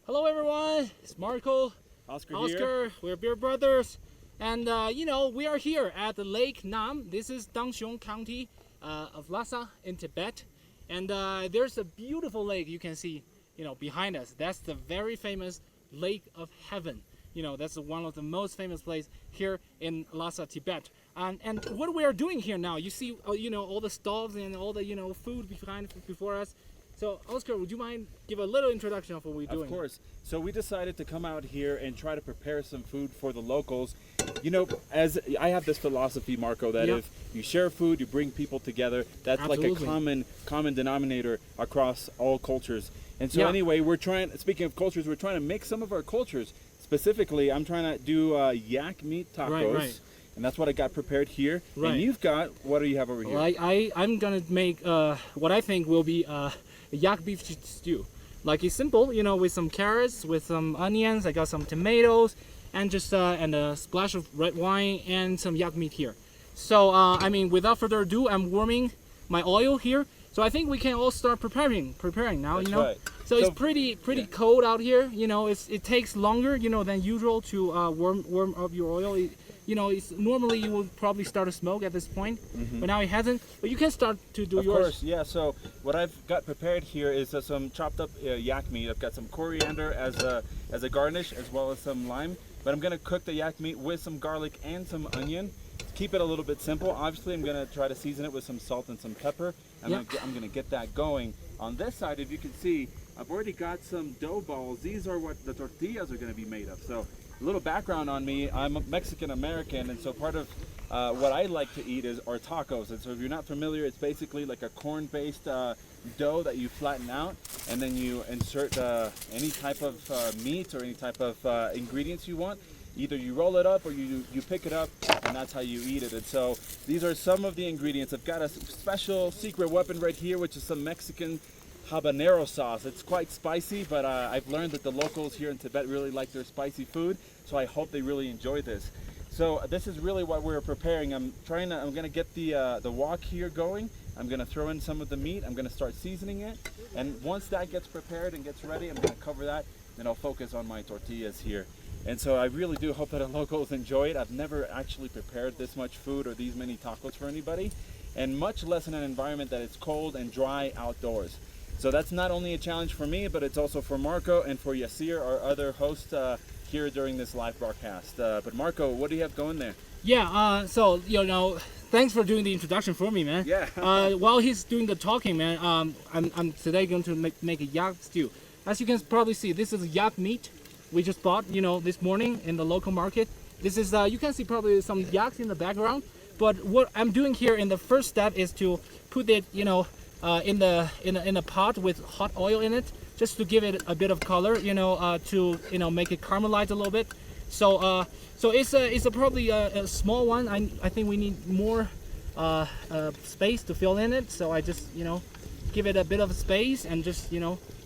Hello everyone, it's Marco, Oscar here. We're beer brothers, and we are here at the Lake Nam. This is Dangxiong County of Lhasa in Tibet, and there's a beautiful lake you can see, behind us. That's the very famous Lake of Heaven. That's one of the most famous places here in Lhasa, Tibet. And what we are doing here now, you see, all the stalls and all the food before us. So, Oscar, would you mind give a little introduction of what we're doing? Of course. So we decided to come out here and try to prepare some food for the locals. As I have this philosophy, Marco, that if you share food, you bring people together. That's Absolutely. like a common denominator across all cultures. And so anyway, speaking of cultures, we're trying to make some of our cultures. Specifically, I'm trying to do yak meat tacos. Right. And that's what I got prepared here. Right. And you've got, what do you have over here? Well, I'm going to make what I think will be yak beef stew. Like it's simple, with some carrots, with some onions. I got some tomatoes, and just and a splash of red wine and some yak meat here. So without further ado, I'm warming my oil here. So I think we can all start preparing now. That's right. So it's pretty cold out here. It takes longer than usual to warm up your oil. It's normally you will probably start to smoke at this point, but now it hasn't. But you can start to do yours. Of course, yeah. So what I've got prepared here is some chopped up yak meat. I've got some coriander as a garnish, as well as some lime. But I'm gonna cook the yak meat with some garlic and some onion. Keep it a little bit simple. Obviously, I'm gonna try to season it with some salt and some pepper. I'm gonna get that going. On this side, if you can see, I've already got some dough balls. These are what the tortillas are gonna be made of. So a little background on me, I'm a Mexican American, and so part of what I like to eat are tacos. And so if you're not familiar, it's basically like a corn-based dough that you flatten out, and then you insert any type of meat or any type of ingredients you want. Either you roll it up or you pick it up, and that's how you eat it. And so these are some of the ingredients. I've got a special secret weapon right here, which is some Mexican habanero sauce. It's quite spicy, but I've learned that the locals here in Tibet really like their spicy food, so I hope they really enjoy this. So this is really what we're preparing. I'm gonna get the wok here going. I'm gonna throw in some of the meat. I'm gonna start seasoning it, and once that gets prepared and gets ready, I'm gonna cover that. Then I'll focus on my tortillas here. And so I really do hope that the locals enjoy it. I've never actually prepared this much food or these many tacos for anybody, and much less in an environment that it's cold and dry outdoors. So that's not only a challenge for me, but it's also for Marco and for Yasir, our other host here during this live broadcast. But Marco, what do you have going there? Yeah, thanks for doing the introduction for me, man. Yeah. While he's doing the talking, man, I'm today going to make a yak stew. As you can probably see, this is yak meat we just bought, this morning in the local market. This is, you can see probably some yaks in the background. But what I'm doing here in the first step is to put it, in a pot with hot oil in it, just to give it a bit of color, to make it caramelize a little bit. So it's probably a small one. I think we need more space to fill in it. So I just give it a bit of space and just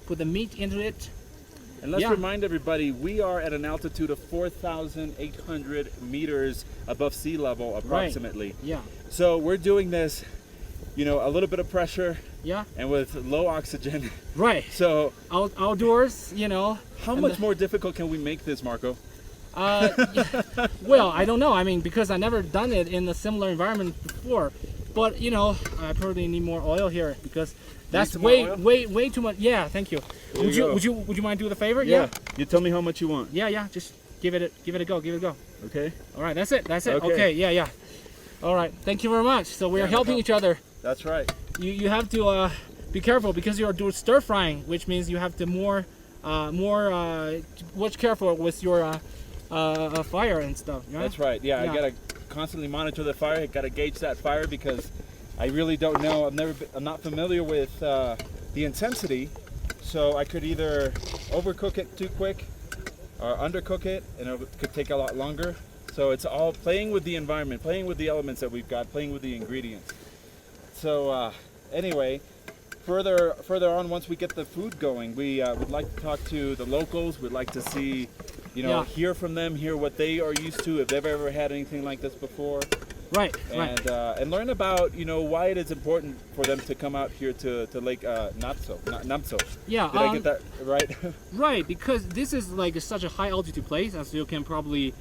put the meat into it. And let's remind everybody, we are at an altitude of 4,800 meters above sea level, approximately. Right. Yeah. So we're doing this, a little bit of pressure. Yeah. And with low oxygen. Right. So outdoors, How much more difficult can we make this, Marco? Well, I don't know. Because I never done it in a similar environment before. But I probably need more oil here because that's way too much. Yeah, thank you. Would you mind doing the favor? Yeah. You tell me how much you want. Yeah. Just give it a go. Okay. All right, that's it. Okay. Yeah. All right. Thank you very much. So we're helping each other. That's right. You have to be careful because you're doing stir frying, which means you have to watch careful with your fire and stuff. Right? That's right. Yeah, I gotta constantly monitor the fire. I gotta gauge that fire because I really don't know. I'm not familiar with the intensity, so I could either overcook it too quick or undercook it, and it could take a lot longer. So it's all playing with the environment, playing with the elements that we've got, playing with the ingredients. So anyway, further on, once we get the food going, we would like to talk to the locals. We'd like to see, hear from them, hear what they are used to, if they've ever had anything like this before. Right. and learn about why it is important for them to come out here to Lake Namtso. Yeah. Did I get that right? Right, because this is like such a high altitude place, as you can probably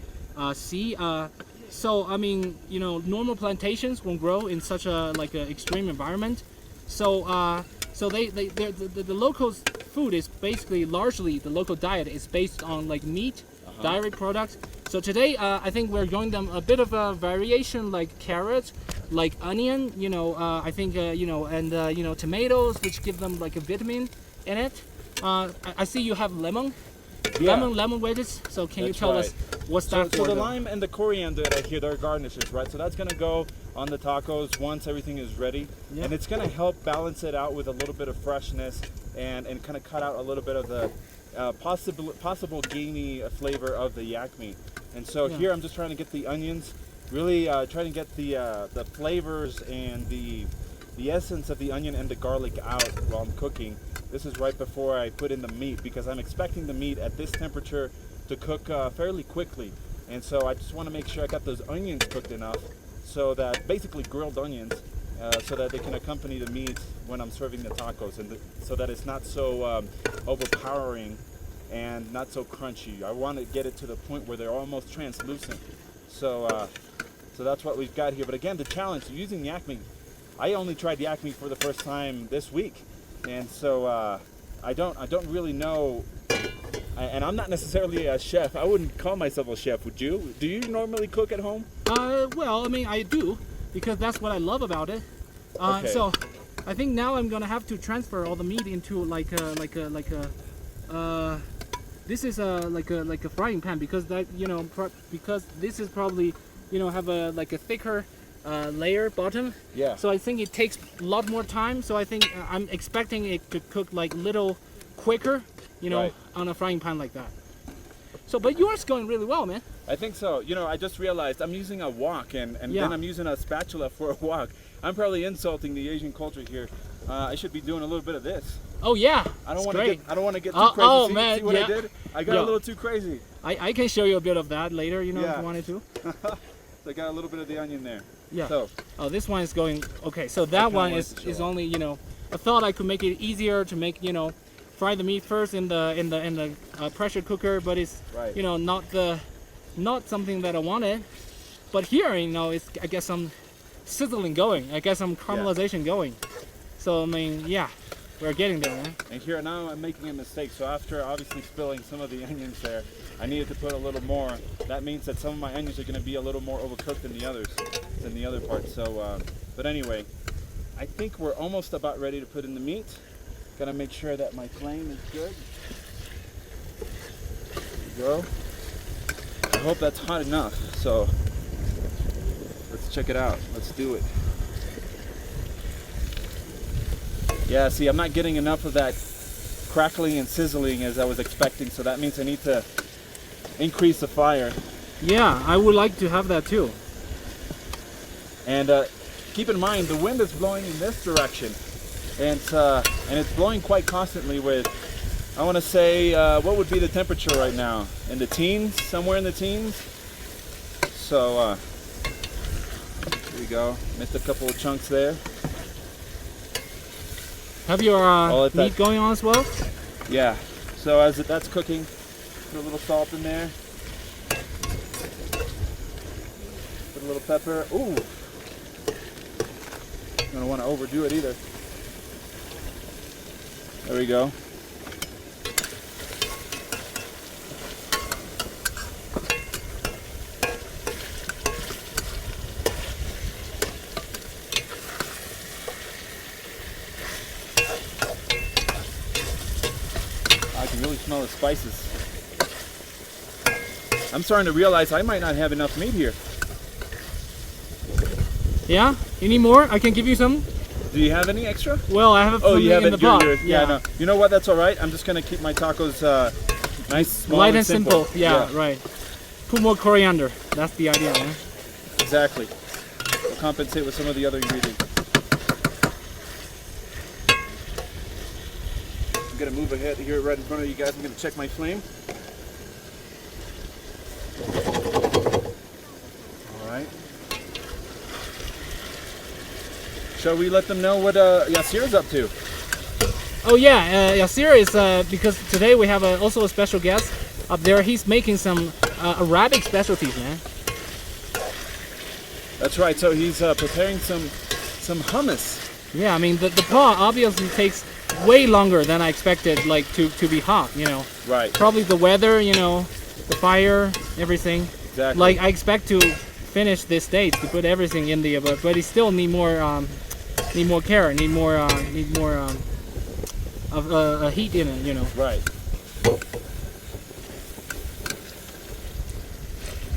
see. So I mean, normal plantations won't grow in such a extreme environment. So the locals' food is basically largely the local diet is based on like meat, dairy products. So today I think we're going them a bit of a variation, like carrots, like onion. I think and tomatoes, which give them like a vitamin in it. I see you have lemon. Yeah. Lemon wedges. So can you That's tell right. us what's So, that for? so the lime and the coriander right here, they're garnishes, right? So that's gonna go on the tacos once everything is ready, Yeah. and it's gonna help balance it out with a little bit of freshness and kind of cut out a little bit of the possible gamey flavor of the yak meat. And so Yeah. here I'm just trying to get the onions, really trying to get the flavors and the essence of the onion and the garlic out while I'm cooking. This is right before I put in the meat, because I'm expecting the meat at this temperature to cook fairly quickly. And so I just want to make sure I got those onions cooked enough, so that basically grilled onions, so that they can accompany the meat when I'm serving the tacos, and so that it's not so overpowering and not so crunchy. I want to get it to the point where they're almost translucent. So that's what we've got here. But again, the challenge using yak meat, I only tried yak meat for the first time this week. And so I don't really know, and I'm not necessarily a chef. I wouldn't call myself a chef. Would you? Do you normally cook at home? Well, I mean, I do, because that's what I love about it. Okay. So I think now I'm gonna have to transfer all the meat into this is like a frying pan, because that because this is probably have a thicker layer bottom. Yeah. So I think it takes a lot more time. So I think I'm expecting it to cook like little quicker, Right. on a frying pan like that. So, but yours going really well, man. I think so. I just realized I'm using a wok, and Yeah. then I'm using a spatula for a wok. I'm probably insulting the Asian culture here. I should be doing a little bit of this. Oh yeah. I don't it's want to great. get too Oh, crazy. oh, see, man, see what yeah. I did? I got Yeah. a little too crazy. I can show you a bit of that later, if Yeah. you wanted to. So I got a little bit of the onion there. Yeah. So Oh, this one is going okay. So that kinda one wanted is to show is off. only I thought I could make it easier to make fry the meat first in the pressure cooker, but it's Right. not something that I wanted. But here it's I guess some sizzling going. I guess some caramelization going. So I mean we're getting there, man. And here now I'm making a mistake. So after obviously spilling some of the onions there, I needed to put a little more. That means that some of my onions are going to be a little more overcooked than the other parts. So, but anyway, I think we're almost about ready to put in the meat. Gotta make sure that my flame is good. There we go. I hope that's hot enough. So let's check it out. Let's do it. Yeah, see, I'm not getting enough of that crackling and sizzling as I was expecting, so that means I need to increase the fire. Yeah, I would like to have that too. And keep in mind, the wind is blowing in this direction, and it's blowing quite constantly with, I want to say, what would be the temperature right now? In the teens, somewhere in the teens. So here we go. Missed a couple of chunks there. Have your meat going on as well? Yeah. So as that's cooking, put a little salt in there. Put a little pepper. Ooh. Don't want to overdo it either. There we go. I can really smell the spices. I'm starting to realize I might not have enough meat here. Yeah? You need more? I can give you some. Do you have any extra? Well, I have Oh, something you have in it. the pot. Yeah, no. You know what? That's all right. I'm just gonna keep my tacos nice, small, Light and simple. Yeah, Yeah, right. Put more coriander. That's the idea, man. exactly. We'll compensate with some of the other ingredients. I'm gonna move ahead here right in front of you guys. I'm gonna check my flame. All right. Shall we let them know what Yasir's up to? Oh yeah, Yasir is because today we have also a special guest up there. He's making some Arabic specialties, man. That's right. So he's preparing some hummus. Yeah, I mean the pot obviously takes way longer than I expected, like to be hot. You know. Right. Probably the weather, you know, the fire, everything. Exactly. Like I expect to finish this stage to put everything in there, but it still need more care, need more of heat in it, you know. Right.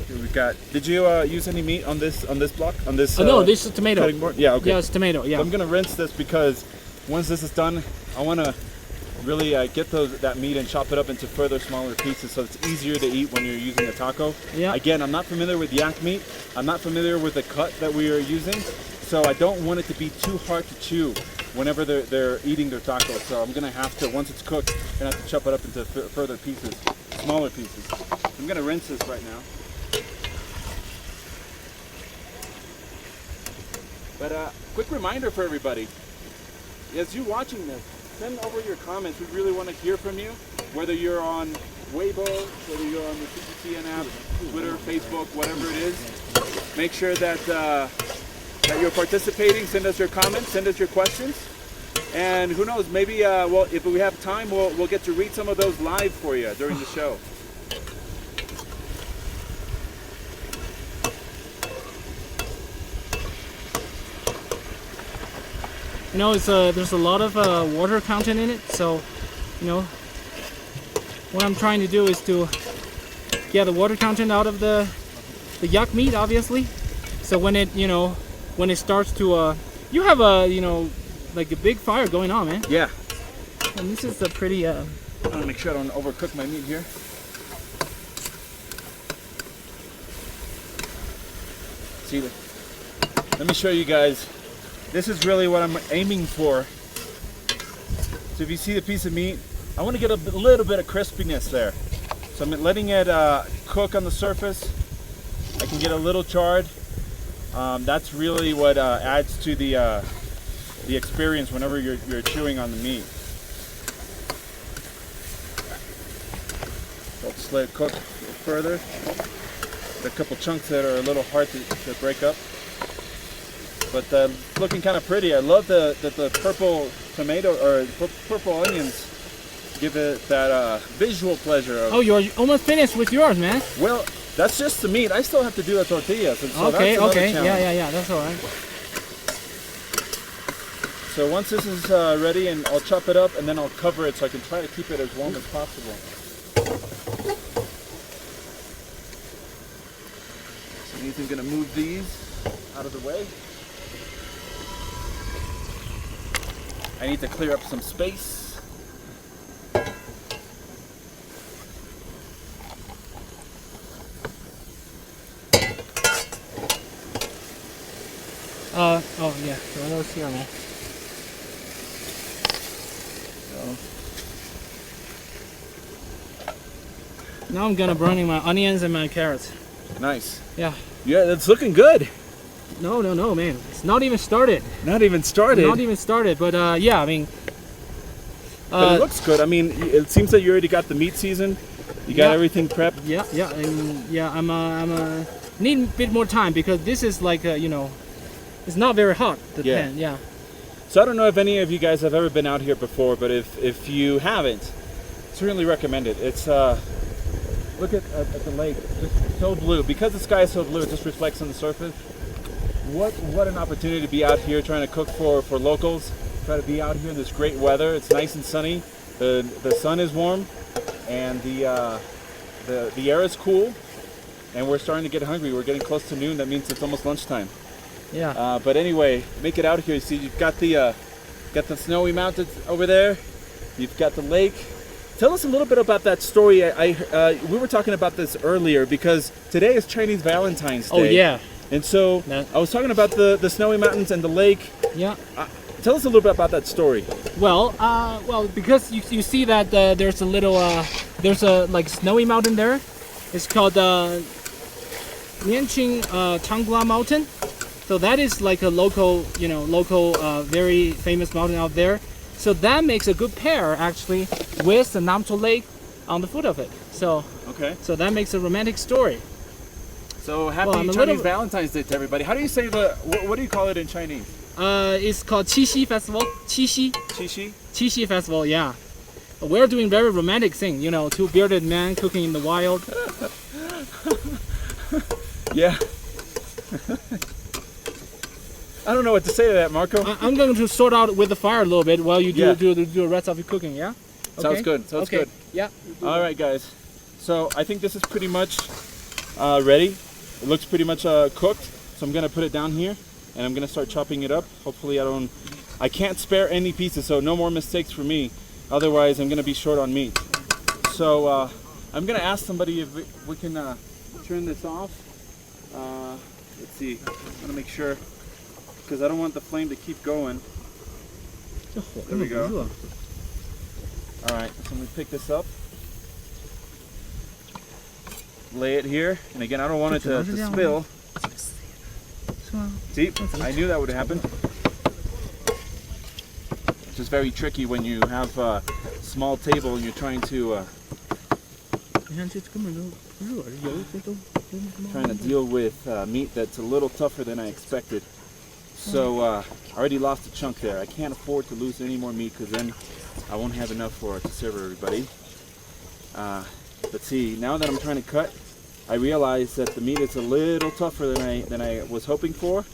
Here we got. Did you use any meat on this block on this? No, this is tomato. Cutting board? Yeah. Okay. Yeah, it's tomato. Yeah. So I'm gonna rinse this because once this is done, I wanna really get that meat and chop it up into further smaller pieces so it's easier to eat when you're using a taco. Yeah. Again, I'm not familiar with yak meat. I'm not familiar with the cut that we are using, so I don't want it to be too hard to chew whenever they're eating their taco. So I'm gonna have to, once it's cooked, I'm gonna have to chop it up into further pieces, smaller pieces. I'm gonna rinse this right now. But quick reminder for everybody, as you're watching this, send over your comments. We really want to hear from you, whether you're on Weibo, whether you're on the CGTN app, Twitter, Facebook, whatever it is. Make sure that that you're participating. Send us your comments, send us your questions, and who knows, maybe well, if we have time, we'll get to read some of those live for you during the show. You know, it's there's a lot of water content in it, so you know what I'm trying to do is to get the water content out of the yak meat, obviously. So when it when it starts to you have a like a big fire going on, man. Yeah. And this is a pretty I want to make sure I don't overcook my meat here. See, let me show you guys. This is really what I'm aiming for. So if you see the piece of meat, I want to get a little bit of crispiness there. So I'm letting it cook on the surface. I can get a little charred. That's really what adds to the experience whenever you're chewing on the meat. So I'll just let it cook further. There are a couple chunks that are a little hard to break up. But looking kind of pretty. I love that the purple tomato or purple onions give it that visual pleasure. Oh, you're almost finished with yours, man. Well, that's just the meat. I still have to do the tortillas. And so okay, that's okay, challenge. yeah, that's all right. So once this is ready, and I'll chop it up and then I'll cover it so I can try to keep it as warm as possible. So I'm gonna move these out of the way. I need to clear up some space. Oh yeah, throw those here, man. Now I'm gonna burning my onions and my carrots. Nice. Yeah. Yeah, it's looking good. No, man. It's not even started. Not even started. Not even started, but yeah, I mean. But it looks good. I mean, it seems that you already got the meat seasoned. You got everything prepped. Yeah, and yeah. I'm need a bit more time because this is like it's not very hot. The pan. Yeah. So I don't know if any of you guys have ever been out here before, but if you haven't, certainly recommend it. It's look at the lake, just so blue. Because the sky is so blue, it just reflects on the surface. What an opportunity to be out here trying to cook for locals. Try to be out here in this great weather. It's nice and sunny. The sun is warm, and the air is cool. And we're starting to get hungry. We're getting close to noon. That means it's almost lunchtime. Yeah. But anyway, make it out here. See, you've got the snowy mountains over there. You've got the lake. Tell us a little bit about that story. We were talking about this earlier because today is Chinese Valentine's Day. Oh yeah. And so I was talking about the snowy mountains and the lake. Yeah. Tell us a little bit about that story. Well, because you see that there's a little there's a like snowy mountain there. It's called Nianqing Changgua Mountain. So that is like a local, very famous mountain out there. So that makes a good pair actually with the Namtso Lake on the foot of it. So so that makes a romantic story. So happy Chinese Valentine's Day to everybody. How do you say what do you call it in Chinese? It's called Qixi Festival. Qixi Festival, yeah. We're doing very romantic thing, two bearded men cooking in the wild. Yeah. I don't know what to say to that, Marco. I'm going to sort out with the fire a little bit while you do the rest of your cooking, yeah? Okay? Sounds good. Sounds good. Yeah. All right, guys. So I think this is pretty much ready. It looks pretty much cooked. So I'm gonna put it down here, and I'm gonna start chopping it up. Hopefully I can't spare any pieces, so no more mistakes for me. Otherwise, I'm gonna be short on meat. So I'm gonna ask somebody if we can turn this off. Let's see. I wanna make sure, because I don't want the flame to keep going. There we go. All right, so I'm gonna pick this up, lay it here, and again, I don't want it to spill. See, I knew that would happen. It's just very tricky when you have a small table and you're trying to deal with meat that's a little tougher than I expected. So I already lost a chunk there. I can't afford to lose any more meat because then I won't have enough to serve everybody. But see, now that I'm trying to cut, I realize that the meat is a little tougher than I was hoping for.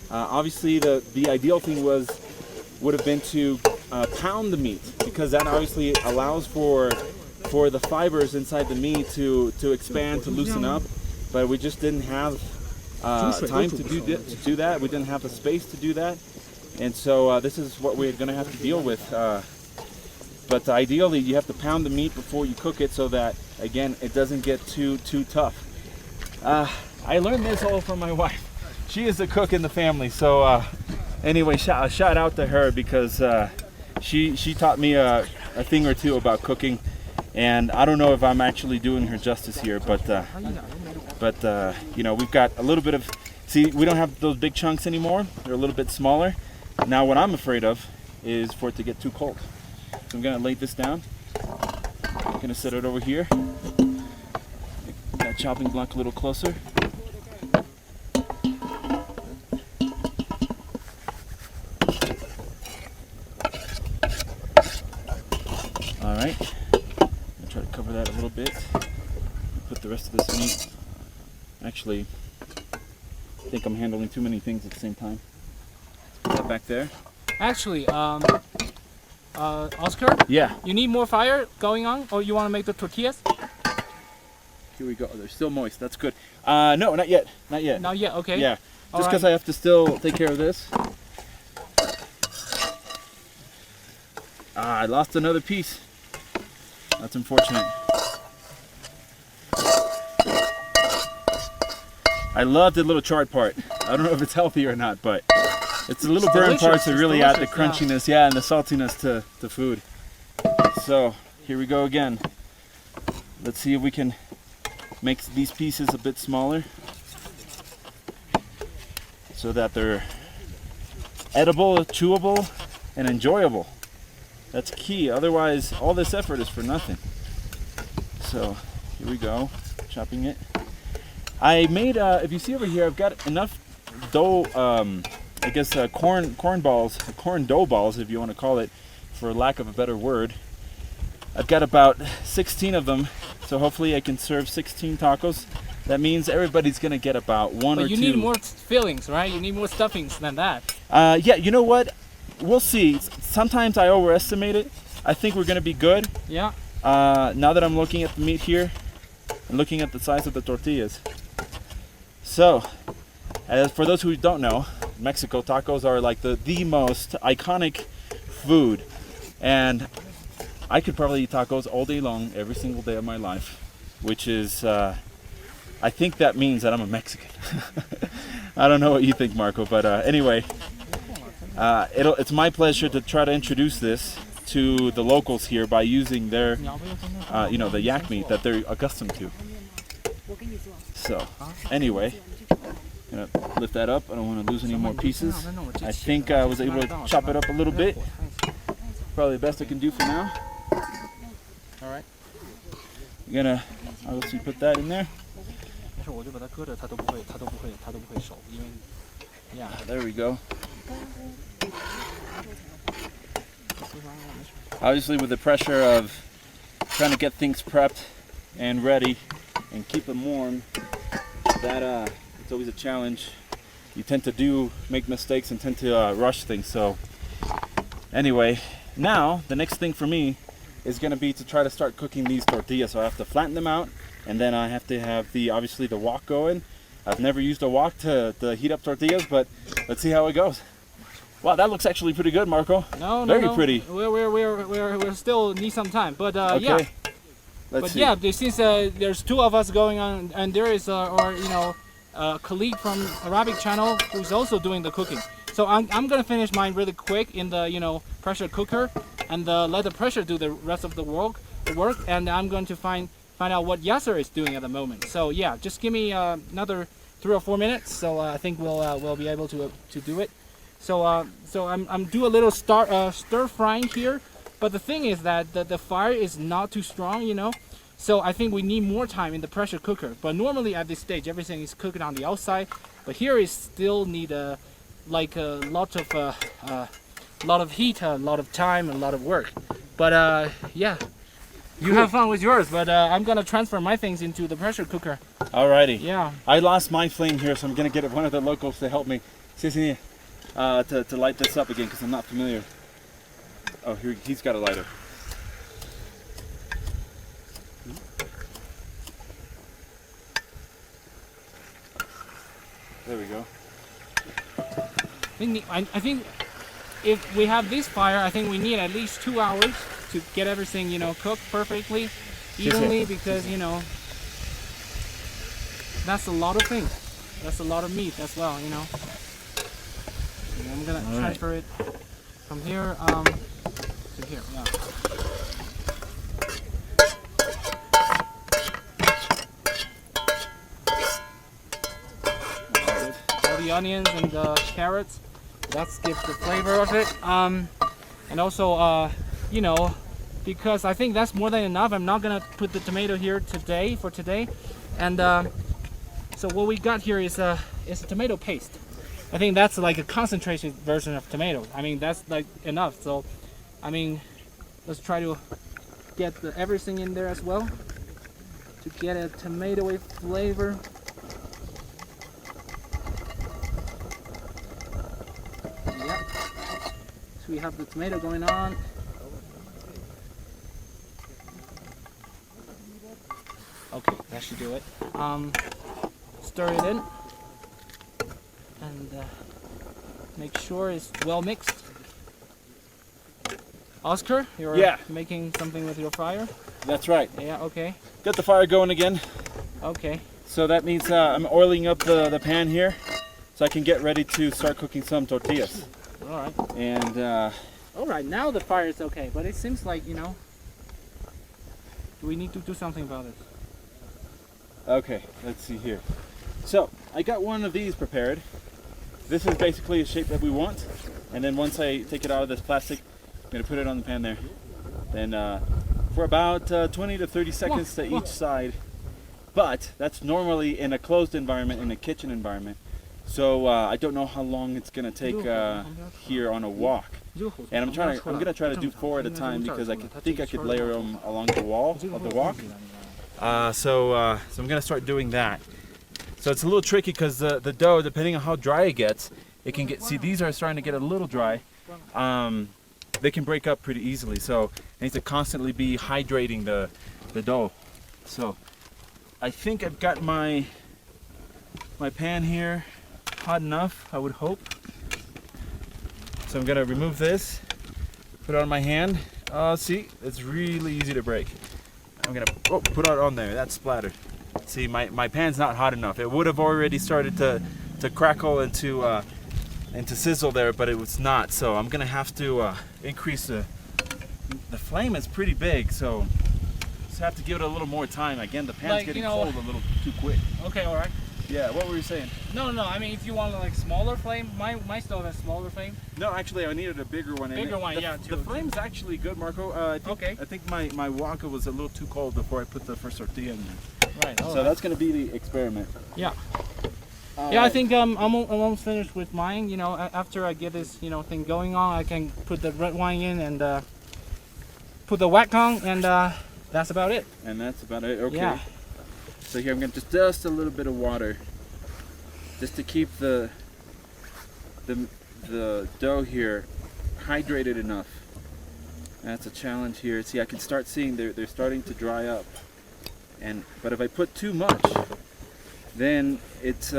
Obviously, the ideal thing would have been to pound the meat, because that obviously allows for the fibers inside the meat to expand, to loosen up. But we just didn't have time to do that. We didn't have the space to do that, and so this is what we're going to have to deal with. But ideally, you have to pound the meat before you cook it, so that again it doesn't get too tough. I learned this all from my wife. She is the cook in the family, so anyway, shout out to her, because she taught me a thing or two about cooking, and I don't know if I'm actually doing her justice here, but we've got a little bit of, see, we don't have those big chunks anymore. They're a little bit smaller. Now what I'm afraid of is for it to get too cold. So I'm gonna lay this down. I'm gonna set it over here. That chopping block a little closer. All right. I'm gonna try to cover that a little bit. Put the rest of this meat. Actually, I think I'm handling too many things at the same time. Put that back there. Actually, Oscar? Yeah. You need more fire going on, or you want to make the tortillas? Here we go. They're still moist. That's good. No, not yet. Not yet. Not yet. Okay. Yeah. Just because I have to still take care of this. I lost another piece. That's unfortunate. I love the little charred part. I don't know if it's healthy or not, but it's the little burn parts that really add the crunchiness, and the saltiness to food. So here we go again. Let's see if we can make these pieces a bit smaller so that they're edible, chewable, and enjoyable. That's key. Otherwise, all this effort is for nothing. So here we go, chopping it. I made, if you see over here, I've got enough dough, I guess corn dough balls, if you want to call it, for lack of a better word. I've got about 16 of them, so hopefully I can serve 16 tacos. That means everybody's going to get about one or two. But you need more fillings, right? You need more stuffings than that. Yeah, you know what? We'll see. Sometimes I overestimate it. I think we're going to be good. Yeah. Now that I'm looking at the meat here and looking at the size of the tortillas. So, as for those who don't know, Mexico tacos are like the most iconic food, and I could probably eat tacos all day long, every single day of my life, which is, I think that means that I'm a Mexican. I don't know what you think, Marco, but anyway, it's my pleasure to try to introduce this to the locals here by using their, the yak meat that they're accustomed to. So, anyway, Gonna lift that up. I don't want to lose any more pieces. I think I was able to chop it up a little bit. Probably the best I can do for now. All right. I'm gonna obviously put that in there. There we go. Obviously, with the pressure of trying to get things prepped and ready and keep them warm, that it's always a challenge. You tend to make mistakes and tend to rush things. So anyway, now the next thing for me is going to be to try to start cooking these tortillas. So I have to flatten them out, and then I have to have obviously the wok going. I've never used a wok to heat up tortillas, but let's see how it goes. Wow, that looks actually pretty good, Marco. Very pretty. We still need some time, but okay. yeah. Let's see. Yeah, since there's two of us going on, and there is a colleague from Arabic channel who's also doing the cooking. So I'm gonna finish mine really quick in the pressure cooker, and let the pressure do the rest of the work. And I'm going to find out what Yasser is doing at the moment. So yeah, just give me another 3 or 4 minutes. So I think we'll be able to do it. So I'm do a little stir frying here, but the thing is that the fire is not too strong, So I think we need more time in the pressure cooker. But normally at this stage, everything is cooked on the outside. But here is still need a lot of heat, a lot of time, a lot of work. But yeah, you have fun with yours. But I'm gonna transfer my things into the pressure cooker. Alrighty. Yeah. I lost my flame here, so I'm gonna get one of the locals to help me. To light this up again because I'm not familiar. Oh, here he's got a lighter. There we go. I think if we have this fire, I think we need at least 2 hours to get everything, cooked perfectly, evenly, because that's a lot of things. That's a lot of meat as well, I'm gonna transfer it from here to here. Yeah. All the onions and the carrots. That gives the flavor of it. And also, because I think that's more than enough. I'm not gonna put the tomato here for today. And so what we got here is a tomato paste. I think that's like a concentrated version of tomato. I mean, that's like enough. So, I mean, let's try to get everything in there as well to get a tomatoey flavor. Yep. So we have the tomato going on. Okay, that should do it. Stir it in. And make sure it's well mixed. Oscar, you're making something with your fire? That's right. Yeah, okay. Got the fire going again. Okay. So that means I'm oiling up the pan here so I can get ready to start cooking some tortillas. All right. And all right, now the fire is okay, but it seems like, we need to do something about it. Okay, let's see here. So I got one of these prepared. This is basically a shape that we want, and then once I take it out of this plastic, I'm going to put it on the pan there. Then for about 20 to 30 seconds to each side. But that's normally in a closed environment, in a kitchen environment. So I don't know how long it's going to take here on a wok. And I'm going to try to do 4 at a time because I think I could layer them along the wall of the wok. So I'm going to start doing that. So it's a little tricky because the dough, depending on how dry it gets, it can get, see, these are starting to get a little dry. They can break up pretty easily. So I need to constantly be hydrating the dough. So I think I've got my pan here hot enough, I would hope. So I'm gonna remove this, put it on my hand. See, it's really easy to break. I'm gonna put it on there, that splattered. See, my pan's not hot enough. It would have already started to crackle and to sizzle there, but it was not. So I'm gonna have to increase the flame is pretty big, so just have to give it a little more time. Again, the pan's getting cold a little too quick. Okay, all right. Yeah, what were you saying? No, I mean if you want like smaller flame, my stove has smaller flame. No, actually, I needed a bigger one. Bigger one, yeah. The flame's actually good, Marco. I think my waka was a little too cold before I put the first tortilla in there. Right. So that's gonna be the experiment. Yeah. Yeah, I think I'm almost finished with mine. You know, after I get this thing going on, I can put the red wine in and put the whack on, and that's about it. And that's about it. Okay. Yeah. So here I'm gonna just a little bit of water, just to keep the dough here hydrated enough. That's a challenge here. See, I can start seeing they're starting to dry up, but if I put too much, then it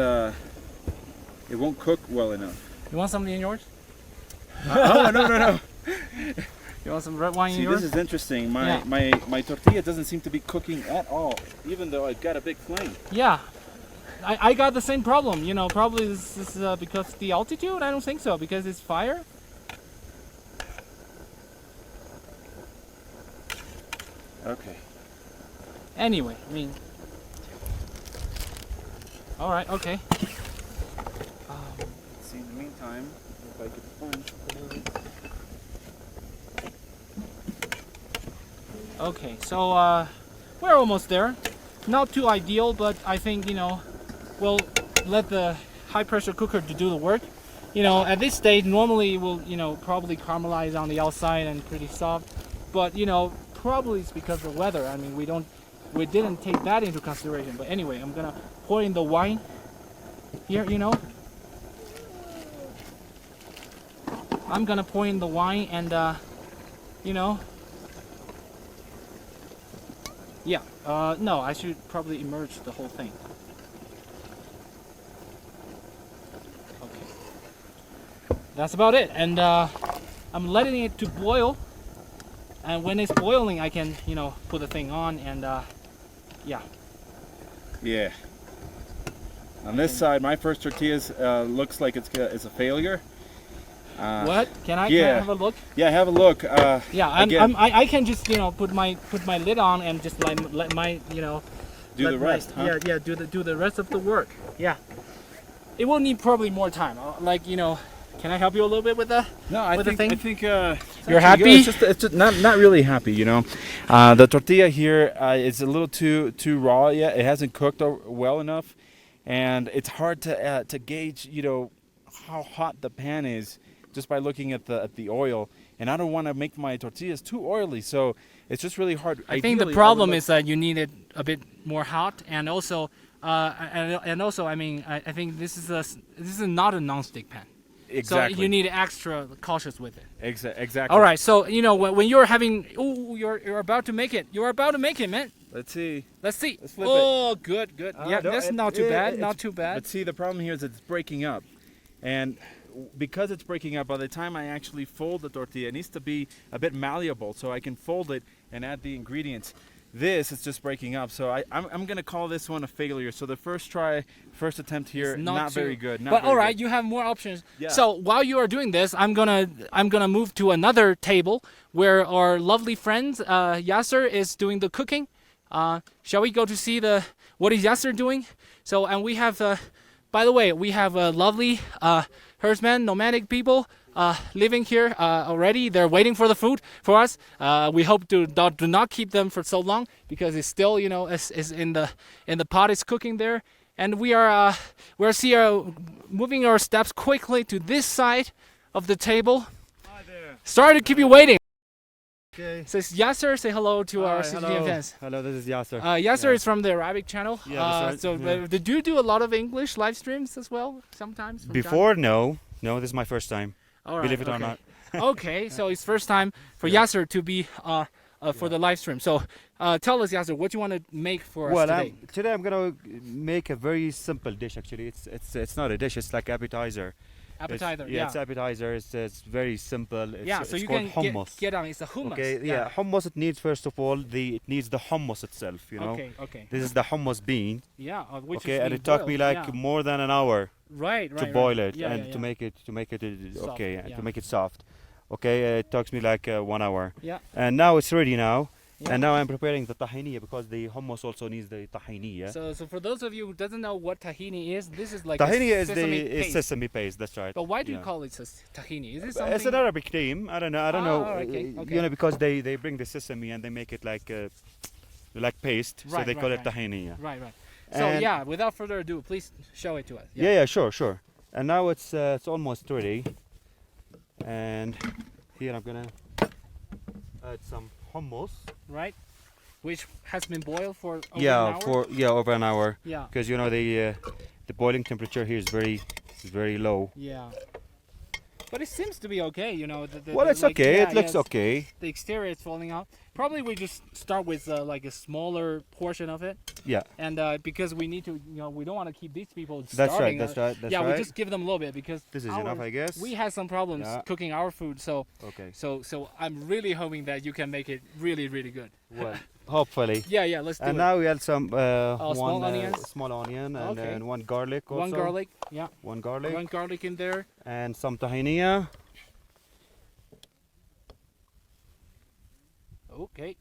won't cook well enough. You want something in yours? Oh no. You want some red wine in See, yours? this is interesting. My tortilla doesn't seem to be cooking at all, even though I've got a big flame. Yeah. I got the same problem. You know, probably this is because of the altitude. I don't think so, because it's fire. Okay. Anyway, I mean. All right. Okay. Let's see. In the meantime, if I could find. Okay, so we're almost there. Not too ideal, but I think we'll let the high pressure cooker to do the work. You know, at this stage, normally we'll probably caramelize on the outside and pretty soft, but probably it's because of the weather. I mean, we didn't take that into consideration. But anyway, I'm gonna pour in the wine here. I'm gonna pour in the wine and yeah, no, I should probably immerse the whole thing. Okay. That's about it. And I'm letting it to boil. And when it's boiling, I can, put the thing on and yeah. Yeah. On this side, my first tortillas looks like it's a failure. What? Can I have a look? Yeah, have a look. Yeah, I can just put my lid on and just let my do the rest. Huh? Yeah, do the rest of the work. Yeah, it will need probably more time. Like can I help you a little bit with the think you're happy? It's just not really happy. The tortilla here is a little too raw yet. It hasn't cooked well enough, and it's hard to gauge how hot the pan is just by looking at the oil, and I don't want to make my tortillas too oily, so it's just really hard. I think the problem is that you need it a bit more hot, and also I mean I think this is not a non-stick pan. Exactly. So you need extra cautious with it. Exactly. All right. So when you're having, you're about to make it. You're about to make it, man. Let's see. Let's see. Let's flip it. Good. Yeah, no, that's not too bad. Not too bad. But see, the problem here is it's breaking up, and because it's breaking up, by the time I actually fold the tortilla, it needs to be a bit malleable so I can fold it and add the ingredients. This is just breaking up, so I'm gonna call this one a failure. So the first attempt here, not very good. But all right, you have more options. Yeah. So while you are doing this, I'm gonna move to another table where our lovely friend Yasser is doing the cooking. Shall we go to see what is Yasser doing? So and we have by the way, we have a lovely herdsman, nomadic people living here already. They're waiting for the food for us. We hope do not keep them for so long because it's still is in the pot. It's cooking there, and we're moving our steps quickly to this side of the table. Hi there. Sorry to keep you waiting. Okay. Says Yasser. Say hello to our CGTN fans. Hello, this is Yasser. Yasser is from the Arabic channel. Yeah, that's right. So did you do a lot of English live streams as well sometimes? Before, no, this is my first time. All right, believe it or not. Okay, so it's first time for Yasser to be for the live stream. So tell us, Yasser, what you want to make for us today? Today I'm gonna make a very simple dish. Actually, it's not a dish. It's like appetizer. Appetizer. It's appetizer. It's very simple. So you called can hummus. get on. It's a hummus. Okay, yeah. Hummus. It needs first of all it needs the hummus itself. Okay. This is the hummus bean. Yeah. Which okay, is and it took me like more than an hour. Right. To boil it and to make it soft, to make it soft. Okay, it takes me like 1 hour. Yeah. And now it's ready now, Yeah. And now I'm preparing the tahini because the hummus also needs the tahini. Yeah. So for those of you who doesn't know what tahini is, this is like Tahini a is sesame the paste. sesame paste. That's right. But why do you Yeah. call it tahini? Is it It's something? an Arabic name. I don't know. I don't know. Okay, okay. You know, because they bring the sesame and they make it like paste, so Right, they right, call it right. tahini. Yeah. Right, right. So And- yeah, without further ado, please show it to us. Yeah, sure. And now it's almost ready. And here I'm gonna add some hummus. Right, which has been boiled for over an hour. Over an hour. Yeah. Because you know the boiling temperature here is very low. Yeah. But it seems to be okay, you know. Well, it's like, okay. yeah, It looks yes, okay. The exterior is falling out. Probably we just start with like a smaller portion of it, Yeah. and because we need to, you know, we don't want to keep these people That's right. starving. That's right. That's yeah, right. we just give them a little bit because This is enough, I guess. we had some problems Yeah. cooking our food, so Okay. so I'm really hoping that you can make it really good. Well, hopefully. Yeah, let's do And it. now we add some small onions? small onion, and Okay. then one garlic also. One garlic, yeah, One garlic. one garlic in there. And some tahini. Okay.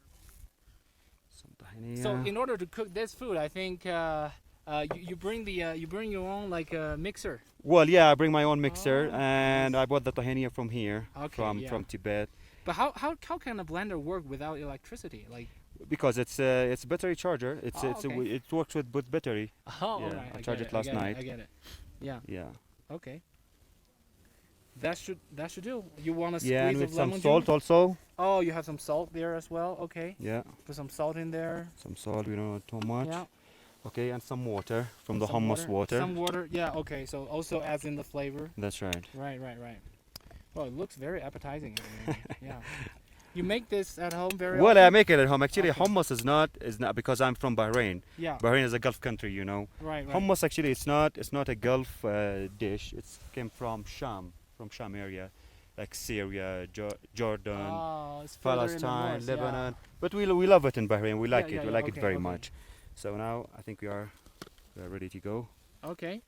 Some tahini. So in order to cook this food, I think you bring your own like mixer. Well, yeah, I bring my own mixer, Oh, and I bought the tahini from here, Okay, yeah. from Tibet, But how can a blender work without electricity? Like because it's battery charger. okay. It works with battery. oh, Yeah, alright, I charged get it last I get night. I get it. Yeah. Yeah. Okay. That should do. You want to squeeze Yeah, and of with some lemon salt juice? also. Oh, you have some salt there as well. Okay. Yeah, Put some salt in there. some salt. We don't want too much. Yeah. Okay, and some water from the Some hummus water. Some water. Yeah. Okay. So also adds in the flavor. That's right. Right. Well, it looks very appetizing. I mean, yeah. You make this at home very Well, often? I make it at home. Actually, Okay. hummus is not because I'm from Bahrain. Yeah. Bahrain is a Gulf country, you know. Right. Hummus actually it's not a Gulf dish. It came from Sham area, like Syria, Jordan, Oh, it's further in the Palestine, north, yeah. Lebanon. But we love it in Bahrain. We like Yeah, it. yeah, We like it okay, very okay. much. So now I think we are ready to go. Okay.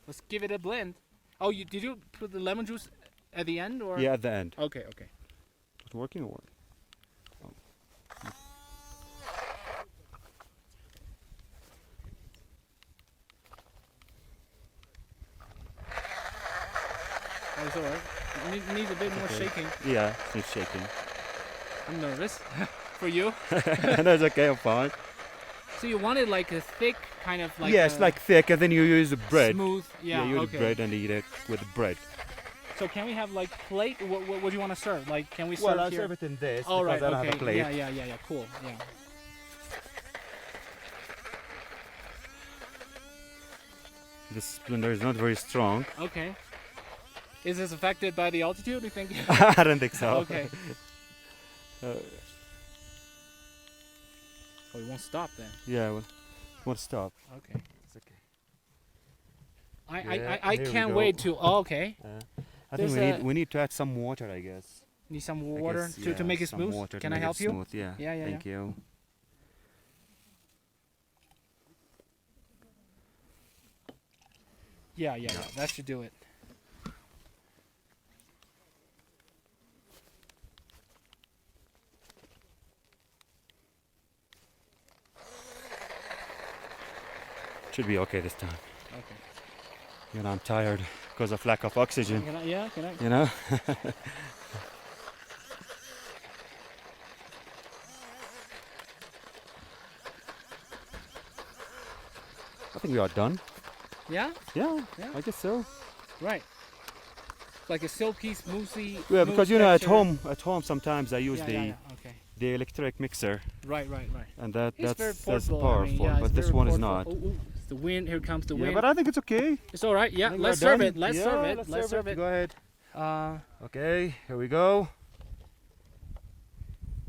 Let's give it a blend. Oh, did you put the lemon juice at the end or? Yeah, at the end. Okay. It's working or what? Oh, it's alright. It needs a bit more Okay. shaking. Yeah, it's shaking. I'm nervous for you. No, it's okay. I'm fine. So you want it like a thick kind of like. Yeah, it's like thick, and then you use the bread. Smooth. Yeah. you use okay. bread and eat it with bread. So can we have like plate? What do you want to serve? Like, can we serve Well, I'll here? serve it in this All because right. I don't Okay. have a plate. Yeah. Cool. Yeah. This blender is not very strong. Okay. Is this affected by the altitude? You think? I don't think so. Okay. Uh, Oh, it won't stop then. yeah, well, won't stop. Okay. It's okay. I Here we can't go. wait to. Oh, okay. I think There's we need to add some water, I guess. Need some I water guess, to yeah, make it some smooth. water to Can I make it help you? Smooth. Yeah. Yeah. Thank you. Yeah. That should do it. Should be okay this time. Okay. You know, I'm tired because of lack of oxygen. Can I? You know. I think we are done. Yeah. Yeah, Yeah. I guess so. Right. Like a silky, smoothie. Yeah, smooth because you know, texture. at home sometimes I use Yeah. Okay. the electric mixer, Right. and It's very that's portable. powerful. I mean, yeah, but it's this very one is portable. not. Oh, it's the wind. Here comes the Yeah, wind. but I think it's okay. It's all right. Yeah. I think Let's we're serve done. it. Let's Yeah, serve it. Let's serve it. Go ahead. Uh. Okay, here we go.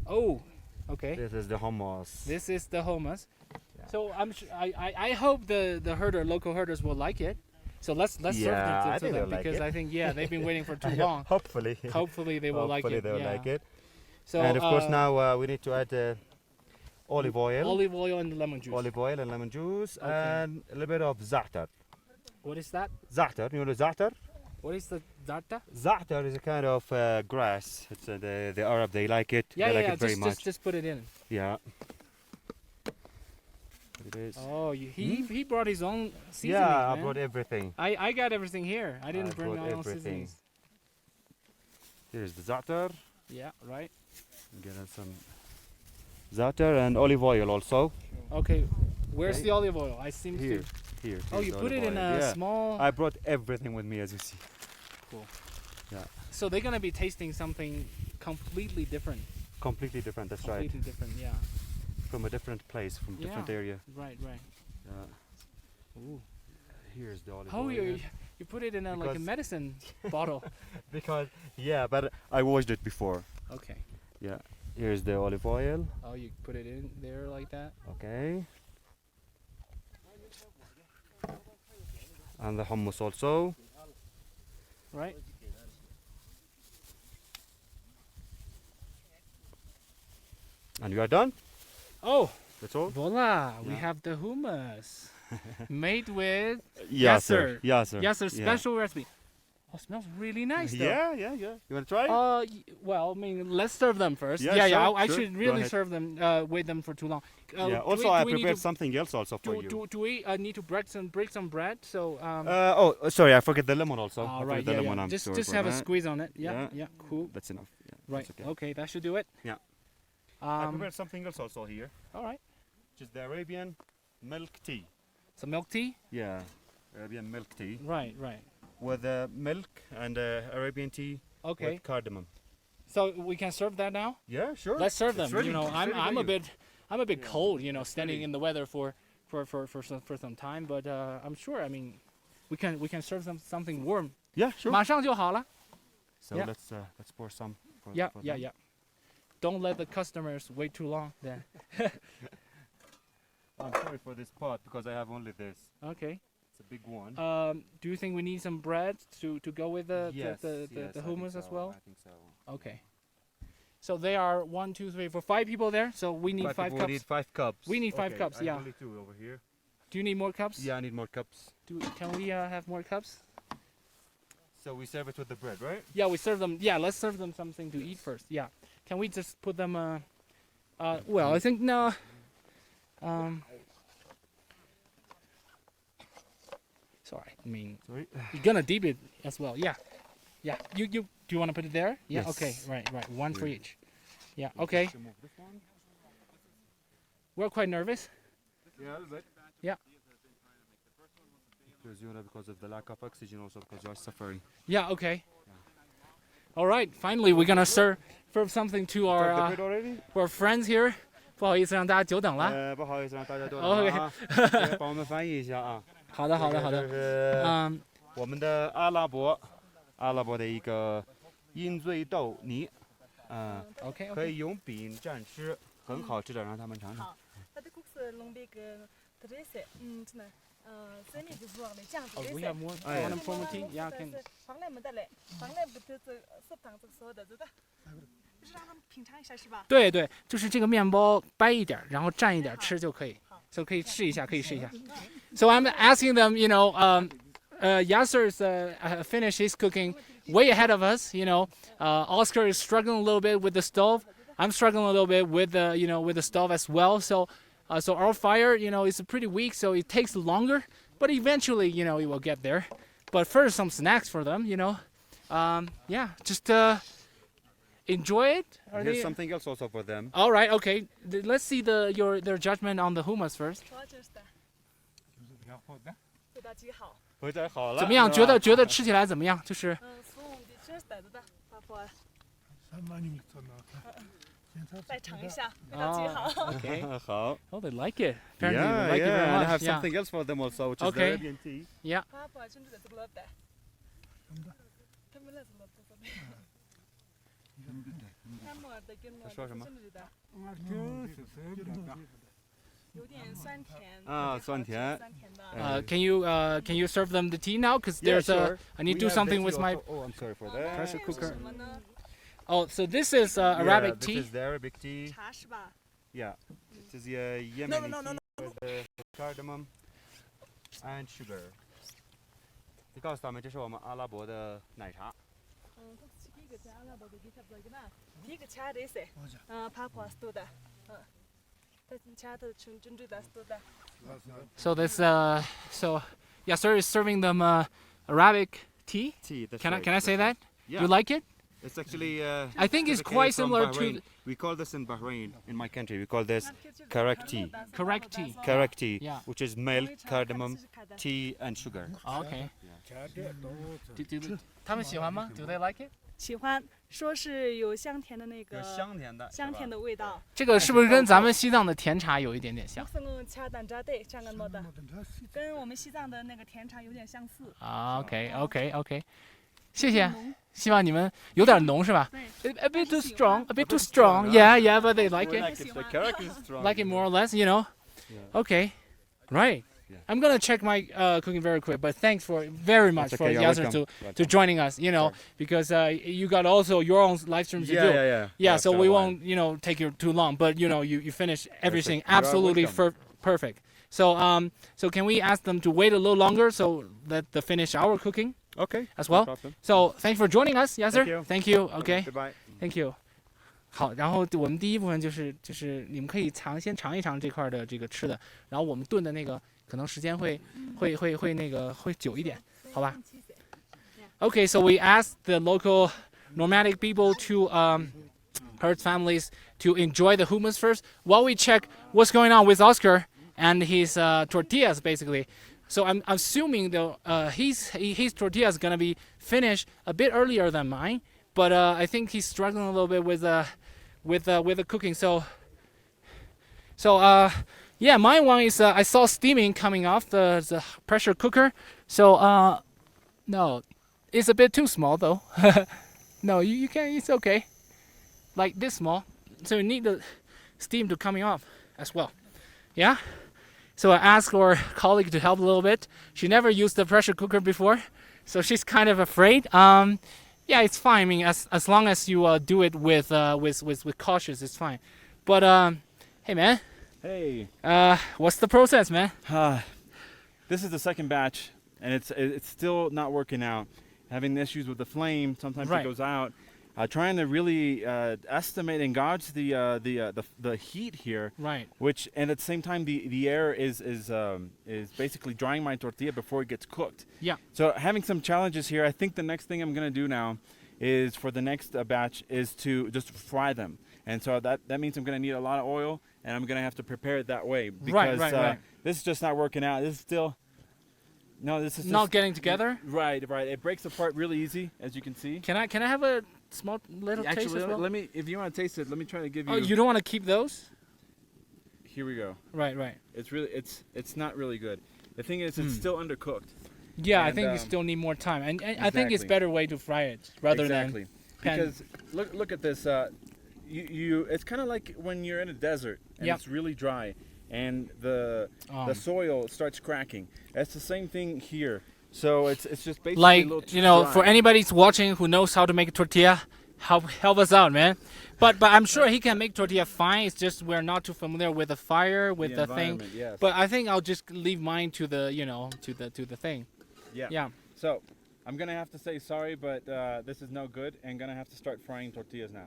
Oh. Okay. This is the hummus. This is the hummus. Yeah. So I hope the local herders will like it. So let's serve Yeah, I it to think them they'll like because it. I think they've been waiting for too long. Hopefully. Hopefully they will like it. Hopefully they'll Yeah. like it. So And of course now we need to add olive oil. olive oil and lemon juice. Olive oil and lemon juice Okay. and a little bit of za'atar. What is that? Za'atar, you know the za'atar? What is the za'atar? Za'atar is a kind of grass. It's the Arab, they like it. Yeah, they yeah, like yeah. it very much. Just put it in. Yeah. It is. Oh, he brought his own seasoning. Yeah, I man. brought everything. I got everything here. I didn't I bring brought my own everything. seasonings. Here's the za'atar. Yeah, right. Get us some za'atar and olive oil also. Okay, where's Okay. the olive oil? I seem Here, to. here. Oh, here's you the put it olive in oil. a Yeah. small. I brought everything with me, as you see. So they're gonna be tasting something completely different. Completely different. That's right. Completely different. Yeah. From a different place, from different Yeah. area. Right. Right. Yeah. Ooh. Here's the olive Oh, oil. you put it in a like a Because- medicine bottle. Because yeah, but I washed it before. Okay. Yeah. Here's the olive oil. Oh, you put it in there like that. Okay. And the hummus also. Right. And you are done? Oh, That's all? voila! We Yeah. have the hummus made with Yes, sir. Yes, sir. yes, a Yeah. special recipe. Oh, smells really nice though. Yeah. You want to try? Well, I mean, let's serve them first. Yeah, yeah. sure, I sure. should Go really ahead. serve them. Wait them for too long. Yeah. do Also, we- I do we need prepared to- something else also for you. Do we need to break some bread? So Sorry, I forget the lemon also. all I right, forget the yeah, lemon. yeah. I'm Just sorry just for have a that. squeeze on it. Yeah, Yeah. yeah, cool. That's enough. Yeah, Right. that's okay. Okay, that should do it. Yeah. I Um. prepared something else also here, All right. which is the Arabian milk tea. Some milk tea. Yeah, Arabian milk tea Right. Right. with milk and Arabian tea Okay. with cardamom. So we can serve that now. Yeah, sure. Let's serve It's them. ready. You know, It's I'm ready I'm for a you. bit I'm a bit Yeah. cold. You know, standing ready. in the weather for some time. But I'm sure. I mean, we can serve them something warm. Yeah, sure. 马上就好了。 So Yeah. let's pour some. For, Yeah, for yeah, them. yeah. Don't let the customers wait too long. Then. I'm sorry for this pot because I have only this. Okay. It's a big one. Do you think we need some bread to go with the yes, the yes, I think hummus as so, well? I think so. Okay. So they are 1, 2, 3, 4, 5 people there. So we need 5 people cups. need 5 cups. We need 5 Okay, cups, I yeah. have only 2 over here. Do you need more cups? Yeah, I need more cups. Can we have more cups? So we serve it with the bread, right? Yeah, we serve them. Yeah, let's serve them something to eat first. Yeah. Can we just put them? Well, I think no. Sorry. I mean, Sorry. you're gonna dip it as well. Yeah. Yeah. You do you want to put it there? Yeah. Yes. Okay. Right. Right. One for Here. each. Yeah. Okay. Remove this one. We're quite nervous. Yeah, a little bit. Yeah. Because of the lack of oxygen, also because you are suffering. Yeah. Okay. All right. Finally, we're gonna serve something to Serve the our bread already? our friends here. 不好意思，让大家久等了。不好意思，让大家都 OK 帮我们翻译一下啊。好的，好的，好的。这是嗯，我们的阿拉伯的一个鹰嘴豆泥，OK，可以用饼蘸吃，很好吃的，让他们尝尝。 Oh, we have more. Oh, yeah. Want more tea? Yeah, can. 对对，就是这个面包掰一点，然后蘸一点吃就可以，就可以试一下，可以试一下。So I'm asking them, you know, Yasser's finished his cooking way ahead of us. You know, Oscar is struggling a little bit with the stove. I'm struggling a little bit with the, you know, with the stove as well. So our fire, you know, is pretty weak, so it takes longer, but eventually, you know, it will get there. But first, some snacks for them, you know. Yeah, just enjoy it. Are Here's they- something else also for them. All right, okay. Let's see their judgment on the hummus first. 回家好了。怎么样？是吧觉得吃起来怎么样？就是再尝一下，味道极好。 Okay. 好。 Oh, they like it. Apparently, Yeah, they like it yeah. very And I much. have Yeah. something else for them also, which is Okay. the Arabian tea. Yeah. Can you serve them the tea now? Because Yeah, there's sure. I need We to do have the something tea with my also. Oh, I'm sorry for that. pressure cooker. Oh, so this is Arabic this tea. is the Arabic tea. 茶是吧？ Yeah. It is Yemeni tea with cardamom and sugar. 你告诉他们，这是我们阿拉伯的奶茶。So this so Yasser is serving them Arabic tea. That's Can right, I say that? Yeah. You like it? It's actually. I think it's certificated quite from similar Bahrain. to We call this in Bahrain, in my country. We call this correct tea. correct tea. Correct tea, Yeah. which is milk, cardamom, tea, and sugar. Okay. Do 他们喜欢吗 Do they like it? 喜欢，说是有香甜的那个的香甜的味道。这个是不是跟咱们西藏的甜茶有一点点像？跟我们西藏的那个甜茶有点相似。OK，谢谢。希望你们有点浓是吧？A bit too strong, a bit too strong. Yeah, but they like it. The correct is strong. Like it more or less, you know. Okay, right. I'm gonna check my cooking very quick, but thanks very much That's for okay, you're Yasser welcome. to joining us. You know, because you got also your own live streams to do. Yeah, so we won't take you too long, but you finish everything You're absolutely welcome. perfect. So so can we ask them to wait a little longer so that they finish our cooking Okay. as well? No problem. So thanks for joining us, Yasser. Thank Thank you. you. Okay. Goodbye. Thank you. 好，然后我们第一部分就是你们可以先尝一尝这块的这个吃的，然后我们炖的那个可能时间会久一点，好吧 ？Okay, so we asked the local nomadic people to Hertz families to enjoy the hummus first while we check what's going on with Oscar and his tortillas basically. So I'm assuming though his tortillas is gonna be finished a bit earlier than mine, but I think he's struggling a little bit with the cooking. So yeah, my one is I saw steaming coming off the pressure cooker. So no, it's a bit too small though. No, you can. It's okay. Like this small. So you need the steam to coming off as well. Yeah. So I asked our colleague to help a little bit. She never used the pressure cooker before, so she's kind of afraid. Yeah, it's fine. I mean, as long as you do it with cautious, it's fine. But hey man. Hey. What's the process, man? This is the second batch, and it's still not working out. Having issues with the flame. Sometimes Right. it goes out. Trying to really estimate and gauge the heat here. Right. Which, and at the same time, the air is basically drying my tortilla before it gets cooked. Yeah. So having some challenges here. I think the next thing I'm gonna do now is for the next batch is to just fry them. And so that means I'm gonna need a lot of oil, and I'm gonna have to prepare it that way because right. this is just not working out. This is still. No, this is Not just, getting together. Right. It breaks apart really easy, as you can see. Can I have a small little taste Actually, as well? let me. If you want to taste it, let me try to give you. Oh, you don't want to keep those? Here we go. Right. It's not really good. The thing is, it's still undercooked. Yeah, I And, think you still need more time, and I think it's exactly. better way to fry it rather Exactly. pan. Because look at this. It's kind of like when you're in a desert and Yep. it's really dry, and the soil starts cracking. That's the same thing here. So it's just basically like a little too for dry. anybody watching who knows how to make a tortilla, help us out, man. But I'm sure he can make tortilla fine. It's just we're not too familiar with the fire, with the thing. environment, yes. But I think I'll just leave mine to the to the thing. Yeah. Yeah. So I'm gonna have to say sorry, but this is no good, and gonna have to start frying tortillas now.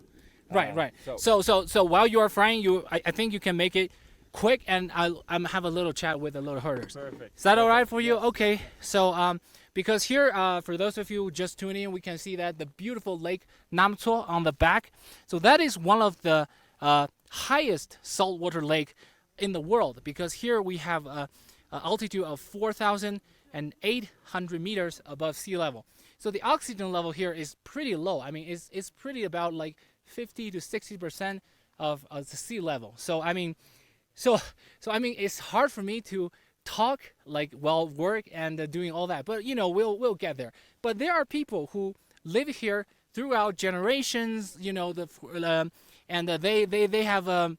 Right. So So while you are frying, I think you can make it quick, and I'll have a little chat with the little herders. perfect. Is that all right for you? Okay. So because here, for those of you just tuning in, we can see that the beautiful lake Namtso on the back. So that is one of the highest saltwater lake in the world, because here we have a altitude of 4,800 meters above sea level. So the oxygen level here is pretty low. I mean, it's pretty about like 50 to 60% of the sea level. So I mean, it's hard for me to talk like while work and doing all that, but we'll get there. But there are people who live here throughout generations, and they have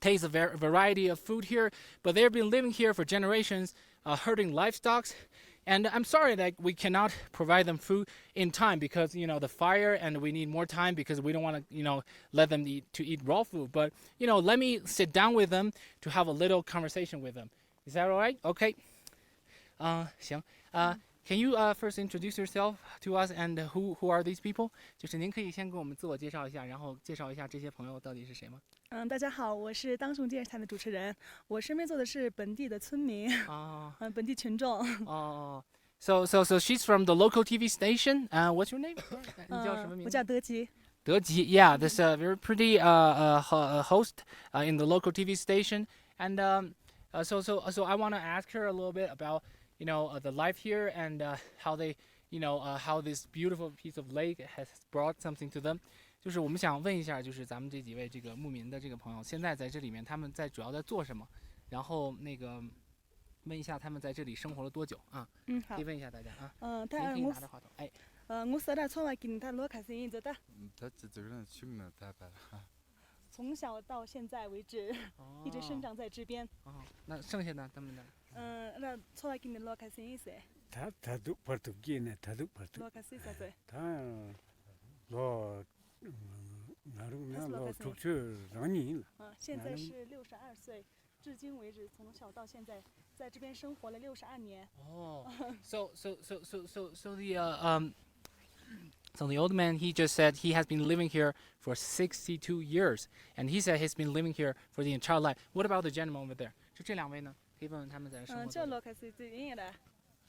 taste a variety of food here, but they've been living here for generations, herding livestock. And I'm sorry that we cannot provide them food in time because the fire, and we need more time because we don't want to let them eat raw food. But let me sit down with them to have a little conversation with them. Is that all right? Okay. 行 Can you first introduce yourself to us and who are these people？ 就是您可以先给我们自我介绍一下，然后介绍一下这些朋友到底是谁吗？大家好，我是当雄电视台的主持人，我身边坐的是本地的村民，本地群众。So she's from the local TV station. What's your name? 你叫什么名字？我叫德吉。德吉 Yeah, this very pretty host in the local TV station. And so I want to ask her a little bit about the life here and how they how this beautiful piece of lake has brought something to them. 就是我们想问一下，就是咱们这几位这个牧民的这个朋友，现在在这里面他们主要在做什么？然后问一下他们在这里生活了多久啊？好。可以问一下大家啊。您他可以拿着话筒。哎。我是在从来给他罗卡声音，他这个人穷了，他把。从小到现在为止，一直生长在这边。那剩下的他们呢？那从来给你罗卡声音噻。他都不都给呢，他都不都。罗卡声啥子？他老出去2年了。现在是62岁，至今为止从小到现在，在这边生活了62年。So the old man, he just said he has been living here for 62 years, and he said he's been living here for the entire life. What about the gentleman over there? 就这两位呢？可以问问他们在生活多久。叫罗卡声最硬的。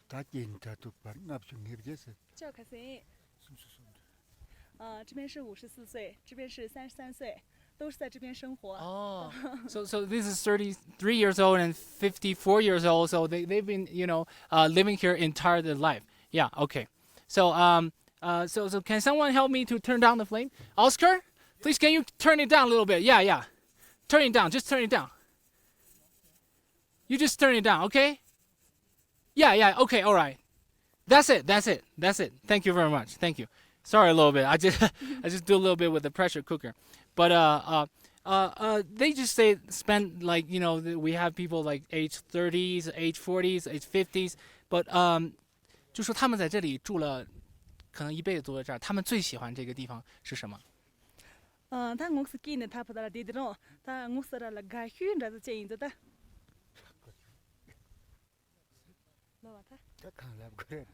他见他都把那不也不是。叫卡声。这边是54岁，这边是33岁，都是在这边生活。So this is 33 years old and 54 years old. So they've been living here entire their life. Yeah. Okay. So so can someone help me to turn down the flame? Oscar, please can you turn it down a little bit? Yeah. Turn it down. Just turn it down. You just turn it down, okay? Yeah. Okay. All right. That's it. Thank you very much. Thank you. Sorry a little bit. I just do a little bit with the pressure cooker, but they just say spend we have people like age 30s, age 40s, age 50s, but 就说他们在这里住了，可能一辈子住在这儿，他们最喜欢这个地方是什么？他我是给呢，他不到了地方，他我是到了该去那是建议的。他看来不可以。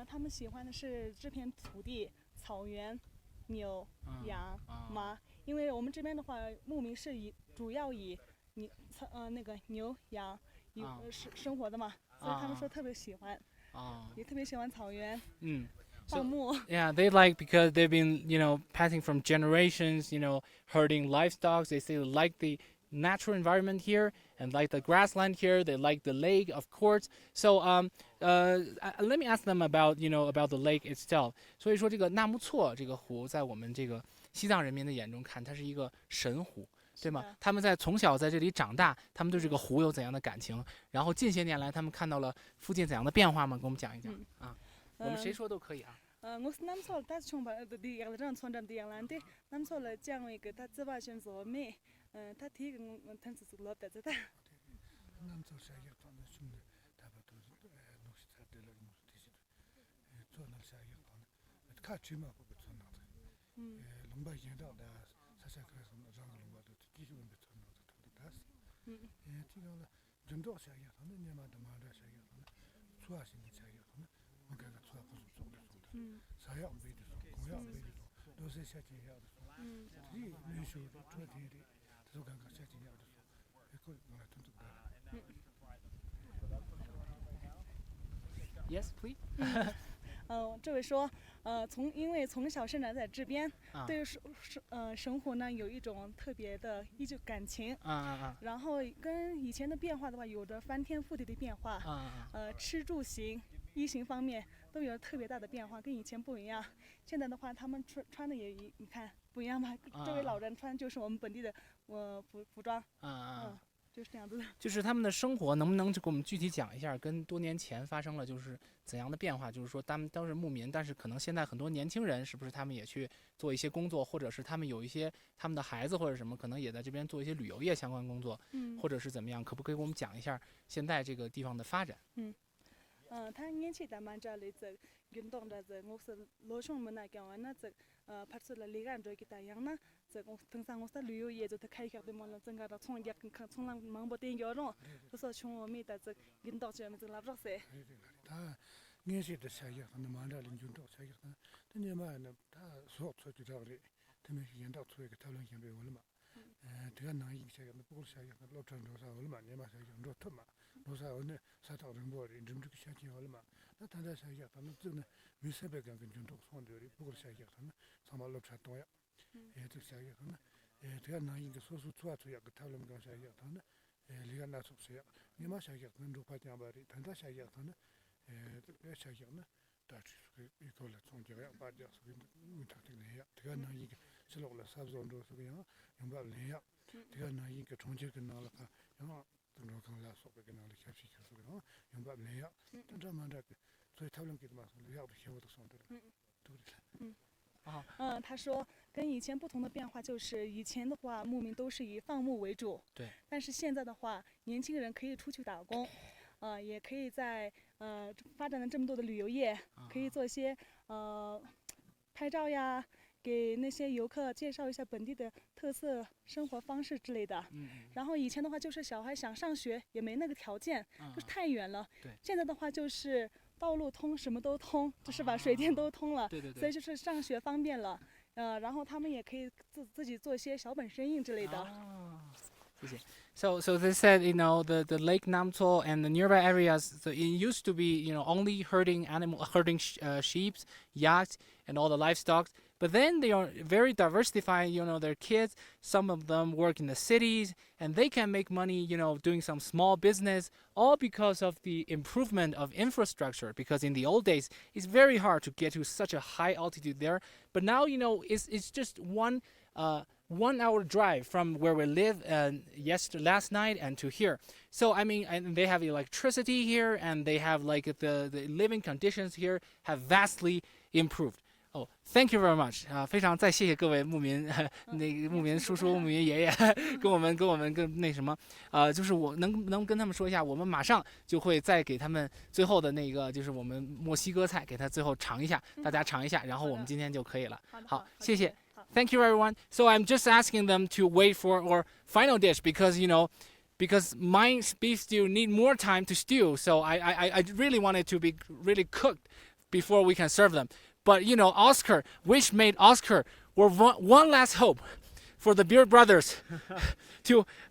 他们喜欢的是这片土地、草原、牛、羊、马，因为我们这边的话，牧民是主要以牛羊生活的嘛，所以他们说特别喜欢，也特别喜欢草原。Yeah, they like because they've been, passing from generations, herding livestock. They say they like the natural environment here and like the grassland here. They like the lake, of course. So, let me ask them about, about the lake itself. 所以说这个纳木错这个湖，在我们这个西藏人民的眼中看，它是一个神湖。对吗？他们从小在这里长大，他们对这个湖有怎样的感情？然后近些年来，他们看到了附近怎样的变化吗？给我们讲一讲啊。我们谁说都可以啊。我是Namtso Lake从把的样子从这样来的，Namtso Lake讲一个他自把选择美，他提个他是老的这的。Namtso Lake从那兄弟，他把都是弄起他的那个做那下一行，看去嘛不做那的，龙巴现到的，他下开始那让龙巴都继续不做那的，他的打死，这个了，人多下一行，那年嘛的嘛的下一行，做下新的下一行，我看看做不是做的。啥样没得说，公样没得说，都是下井样的说。这没说的，昨天的，都看看下井样的说，一个我来tuntuk的。Yes, please. 这位说，因为从小生长在这边，对生活呢有一种特别的感情。然后跟以前的变化的话，有着翻天覆地的变化。吃住行。衣行方面都有特别大的变化，跟以前不一样。现在的话，他们穿的也你看不一样吧？这位老人穿就是我们本地的服装，就是这样子的。就是他们的生活能不能就给我们具体讲一下，跟多年前发生了就是怎样的变化？就是说他们都是牧民，但是可能现在很多年轻人是不是他们也去做一些工作，或者是他们有一些他们的孩子或者什么，可能也在这边做一些旅游业相关工作，或者是怎么样？可不可以给我们讲一下现在这个地方的发展？他年纪大蛮着嘞，这运动的这我是老兄们那讲完那这拍出了离岸这个大洋呢，这我登上我是旅游业就他开开的嘛了，整个的从一跟看从那忙不点摇动，不说从我们的这运动这么这拉不着噻。他年纪的下一他那蛮着领运动下一他，但你嘛呢，他所出去到的，他们研到出一个讨论项目了嘛。这个能影响的，不过下一个老长多少了嘛，你嘛下一个多特嘛。罗萨呢，沙岛人波的，这么这个夏天好了嘛？那谈到下一个，他们这呢，为什么跟军统双流的？不过下一个，他们上马路差多呀。这下一个呢，这个能一个说出一个讨论跟下一个，他呢，这个拿出谁呀？你嘛下一个能做发展吧的？谈到下一个，他呢，这个下一个呢，大致是一个了，从这个把这个是没他这个呀，这个能一个是老了三十多岁这个样，用不了呀。这个能一个从这个拿了看，然后。我看了说个那里开始就是个用不了呀，但这么这个，所以讨论给他们说要的些我都说的，对不对？他说跟以前不同的变化就是以前的话牧民都是以放牧为主，对，但是现在的话年轻人可以出去打工，也可以在发展了这么多的旅游业，可以做一些拍照呀。给那些游客介绍一下本地的特色生活方式之类的。然后以前的话就是小孩想上学也没那个条件，就是太远了。现在的话就是道路通，什么都通，就是把水电都通了。所以就是上学方便了。然后他们也可以自己做一些小本生意之类的。谢谢。So they said, the Lake Namtso and the nearby areas, so it used to be, only herding sheep, yaks, and all the livestock. But then they are very diversified, their kids, some of them work in the cities, and they can make money, doing some small business, all because of the improvement of infrastructure. Because in the old days, it's very hard to get to such a high altitude there. But now, it's just 1 hour drive from where we live last night and to here. So, and they have electricity here, and they have the living conditions here have vastly improved. Thank you very much 非常再谢谢各位牧民那个牧民叔叔牧民爷爷跟我们那什么就是我能跟他们说一下，我们马上就会再给他们最后的那个就是我们墨西哥菜给他最后尝一下，大家尝一下，然后我们今天就可以了。好，谢谢。Thank you everyone. So I'm just asking them to wait for our final dish because my beef stew need more time to stew. So I really want it to be really cooked before we can serve them. But Oscar, which made Oscar were one last hope for the Beard Brothers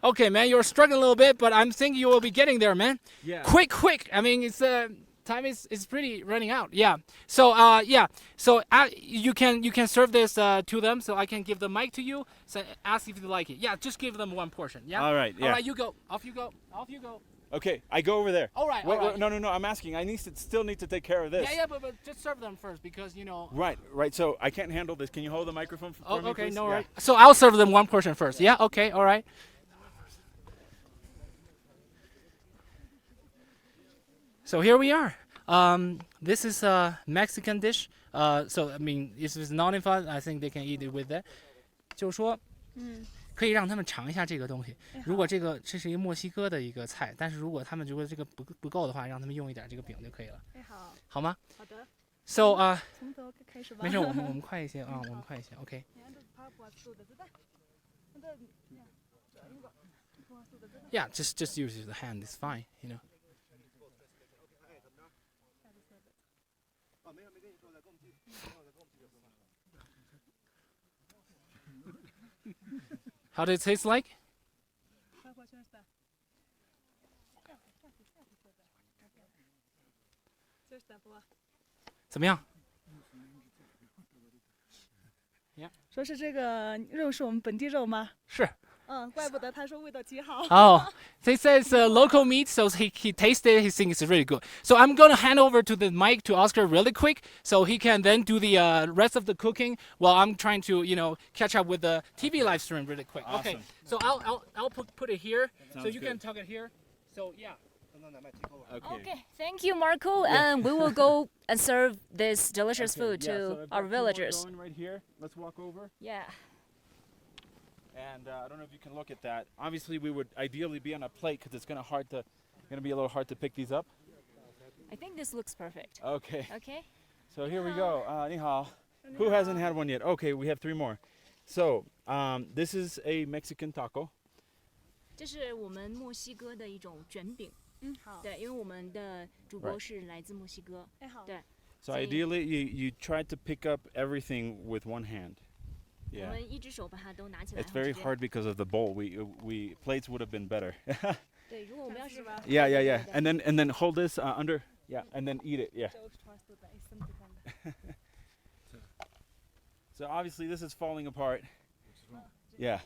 okay, man, you're struggling a little bit, but I'm thinking you will be getting there, man. Yeah. Quick. It's time is pretty running out. Yeah. So So you can serve this to them. So I can give the mic to you. So ask if you like it. Yeah, just give them one portion. Yeah. All right. Yeah. All right, you go. Off you go. Okay, I go over there. All right. Wait, no. I'm asking. I still need to take care of this. Yeah, but just serve them first because Right. So I can't handle this. Can you hold the microphone for me, okay, please? no, right. So I'll serve them one portion first. Yeah. Okay. All right. So here we are. This is a Mexican dish. So if it's not in fun, I think they can eat it with that. 就是说，可以让他们尝一下这个东西。如果这是一个墨西哥的一个菜，但是如果他们觉得这个不够的话，让他们用一点这个饼就可以了。好吗？好的。So 从头开始吧。没事，我们快一些啊，我们快一些。OK。Yeah, just use the hand. It's fine, How does it taste like? 怎么样？说是这个肉是我们本地肉吗？是。怪不得他说味道极好。They say it's local meat, so he tasted it. He thinks it's really good. So I'm going to hand over to the mic to Oscar really quick, so he can then do the rest of the cooking while I'm trying to, catch up with the TV live stream really quick. Awesome. Okay. So I'll put it here, so you can tuck it here. So yeah. Okay, thank you, Marco, and we will go and serve this delicious food to our villagers. Going right here. Let's walk over. Yeah. And I don't know if you can look at that. Obviously, we would ideally be on a plate because it's going to be a little hard to pick these up. I think this looks perfect. Okay. Okay. So here we go. 你好. Who hasn't had one yet? Okay, we have 3 more. So this is a Mexican taco. 这是我们墨西哥的一种卷饼。好。对，因为我们的主播是来自墨西哥。哎，好。对。So ideally, you try to pick up everything with one hand. 我 Yeah. 们一只手把它都拿起来。 It's very hard because of the bowl. We plates would have been better. 对，如果我们要是 Yeah. And then hold this under. Yeah, and then eat it. Yeah. So obviously this is falling apart. Yeah.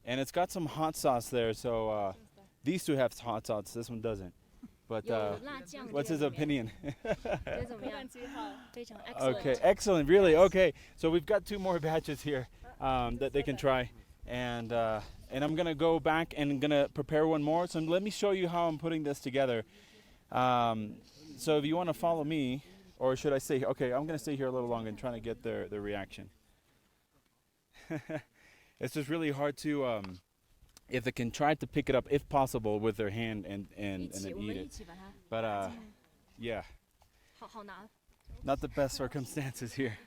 And it's got some hot sauce there. So these 2 have hot sauce. This one doesn't. But 有辣酱。 what's his opinion? 觉得怎么样？非常 excellent. Okay, excellent. Really? Okay. So we've got 2 more batches here that they can try. And I'm going to go back and going to prepare one more. So let me show you how I'm putting this together. So if you want to follow me, or should I stay? Okay, I'm going to stay here a little longer and trying to get their reaction. It's just really hard to, if they can try to pick it up, if possible, with their hand and then eat it. But yeah, 好拿。 not the best circumstances here.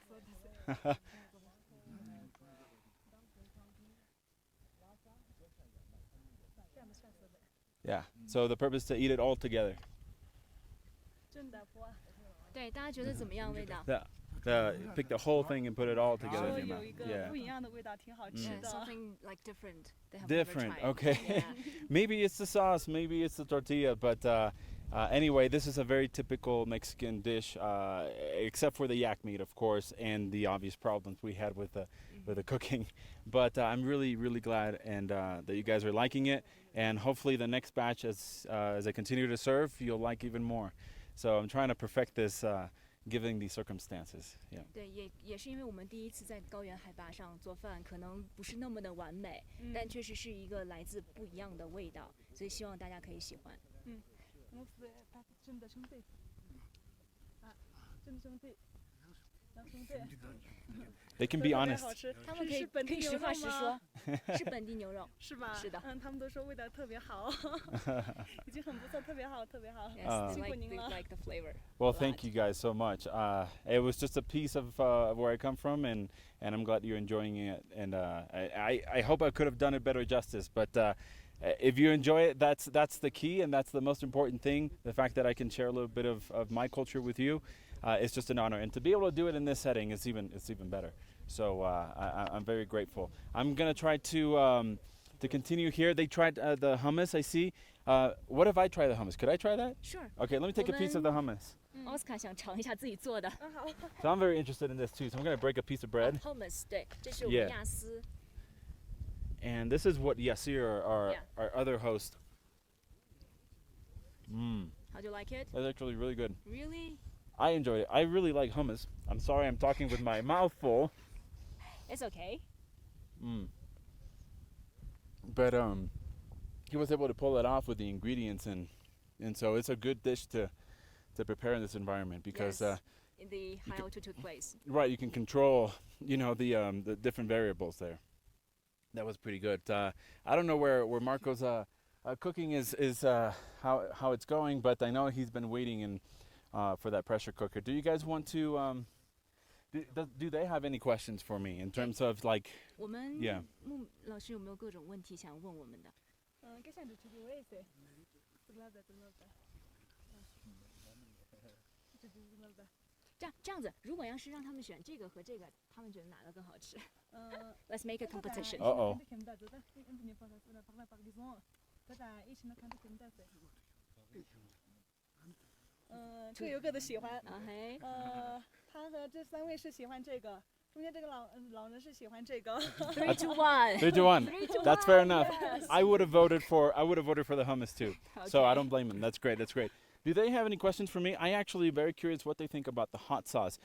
Yeah, so the purpose is to eat it all together. 对，大家觉得怎么样？味道？ Pick the whole thing and put it all together in your 有一 mouth. 个 Yeah. 不一样的味道，挺好吃 Yeah, 的。 something like different. They have Different, never tried. okay. Yeah. Maybe it's the sauce, maybe it's the tortilla, but anyway, this is a very typical Mexican dish, except for the yak meat, of course, and the obvious problems we had with the cooking. But I'm really, really glad and that you guys are liking it, and hopefully the next batch, as I continue to serve, you'll like even more. So I'm trying to perfect this, given the circumstances. Yeah. 对，也是因为我们第一次在高原海拔上做饭，可能不是那么的完美，但确实是一个来自不一样的味道，所以希望大家可以喜欢。那是他真的兄弟，真的兄弟，兄弟。 They can be 特别 honest. 好吃，他们是本地牛肉可以实话实吗？说，是本地牛肉。是吧？是的。他们都说味道特别好，已经很不错，特别好，特别好。 Yes, 辛 they 苦 like 您 they 了。 like the flavor. Well, a thank lot. you guys so much. It was just a piece of where I come from, and I'm glad you're enjoying it. And I hope I could have done it better justice. But if you enjoy it, that's the key, and that's the most important thing. The fact that I can share a little bit of my culture with you, it's just an honor. And to be able to do it in this setting is even better. So I'm very grateful. I'm gonna try to continue here. They tried the hummus. I see. What if I try the hummus? Could I try that? Sure. Okay, let me take a piece of the hummus. 奥斯卡想尝一下自己做的 So I'm very interested in this too. So I'm gonna break a piece of bread. hummus，对，这是我们 Yeah. 亚丝。 And this is what Yasir, Yeah. our other host. How do you like it? That's actually really good. Really? I enjoy it. I really like hummus. I'm sorry I'm talking with my mouth full. It's okay. But he was able to pull it off with the ingredients, and so it's a good dish to prepare in this environment because Yes. In the high altitude place. right, you can control, the different variables there. That was pretty good. I don't know where Marco's cooking is how it's going, but I know he's been waiting for that pressure cooker. Do you guys want to? Do they have any questions for me in terms of like? 我们 Yeah. 穆老师有没有各种问题想问我们的？给想着去给我一些，这样子，如果要是让他们选这个和这个，他们觉得哪个更好吃？Let's make a competition. Uh-oh. 各有各的喜欢。啊嘿，他和这3位是喜欢这个，中间这个老人是喜欢这个。 3, 2, 1. 3 to 1. That's fair enough. I would have voted for the hummus too. So I don't blame them. That's great. That's great. Do they have any questions for me? I actually very curious what they think about the hot sauce.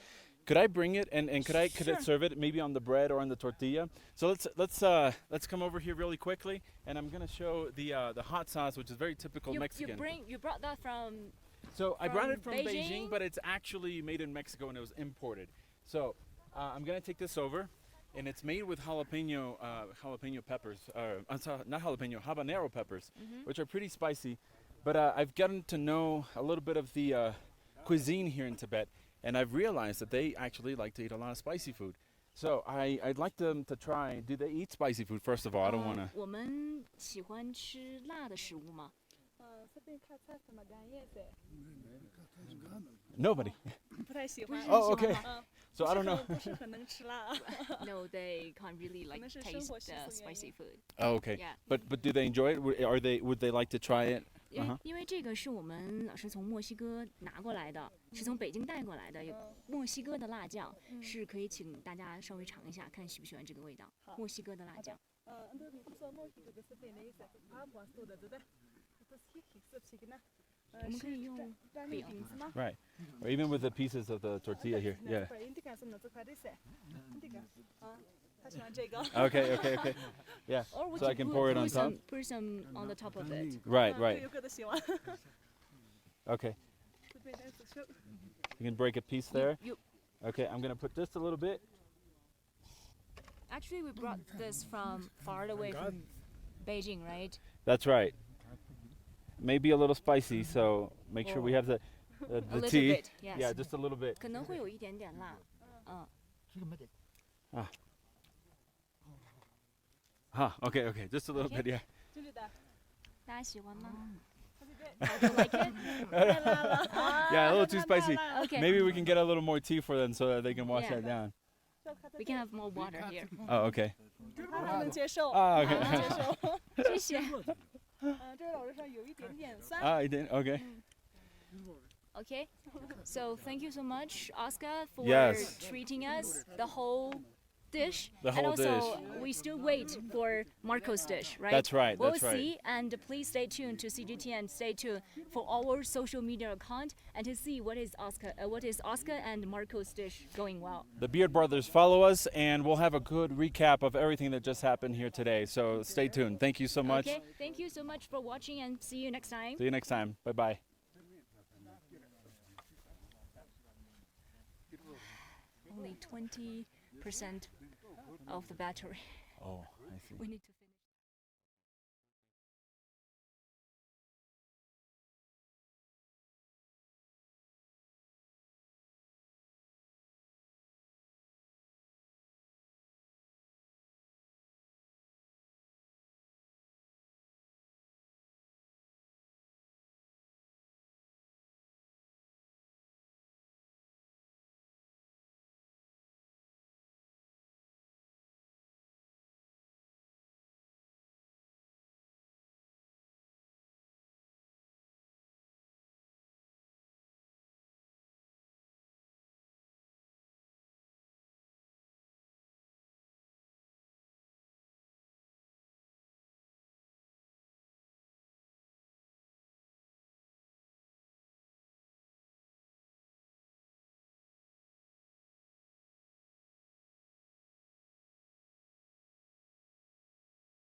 Could I bring it and could I serve it maybe on the bread or on the tortilla? So let's come over here really quickly, and I'm gonna show the hot sauce, which is very typical Mexican. You brought that from. So I brought it from Beijing? Beijing, but it's actually made in Mexico and it was imported. So I'm gonna take this over, and it's made with jalapeno peppers. I'm sorry, not jalapeno, habanero peppers, which are pretty spicy. But I've gotten to know a little bit of the cuisine here in Tibet, and I've realized that they actually like to eat a lot of spicy food. So I'd like them to try. Do they eat spicy food? First of all, I don't want to. 我们喜欢吃辣的食物吗？ Nobody. 不太喜欢。 Oh, okay. 嗯， So I don't know. 不是很能吃辣。 No, they can't really like 可能是 taste 生活习 the 俗原 spicy 因。 food. Oh, okay. Yeah. But do they enjoy it? Would they like to try it? 因为这个是我们老师从墨西哥拿过来的，是从北京带过来的，有墨西哥的辣酱，是可以请大家稍微尝一下，看喜不喜欢这个味道。墨西哥的辣酱。 我们可以用饼。 Right. Or even with the pieces of the tortilla here. Yeah. 他喜欢这个。 Okay. Yeah. Or we So I can pour it on top. put some on the top of it. Right. 各 Right. 有各的喜欢。 Okay. 这边单子收。 You can break a piece there. You- Okay. I'm gonna put just a little bit. Actually, we brought this from far away from Beijing, right? That's right. Maybe a little spicy, so make sure we have the A little tea. bit, yes. Yeah, just a little bit. 可能会有一点点辣。嗯。 Huh. Okay. Just a little Okay. bit. Yeah. 这里的。 大家喜欢吗？ 他 Do 这边。you like it? 太辣了。 Yeah, a little too spicy. Okay. Maybe we can get a little more tea for them so that they can wash Yeah. that down. We can have more water here. Oh, okay. 他还能接受。 Ah, 还 okay. 能接受。谢谢。这个老师上有一点点酸。 Ah, you did. Okay. Okay. So thank you so much, Oscar, for Yes. treating us the whole dish. The and whole also, we still wait for Marco's dish, right? That's right, We'll that's right. see, and please stay tuned to CGTN. Stay tuned for our social media account and to see what is Oscar and Marco's dish going well. The Beard Brothers follow us, and we'll have a good recap of everything that just happened here today. So stay tuned. Thank you so much. Okay. Thank you so much for watching, and see you next time. See you next time. Bye bye. Only 20% of the battery. Oh, I see. We need to.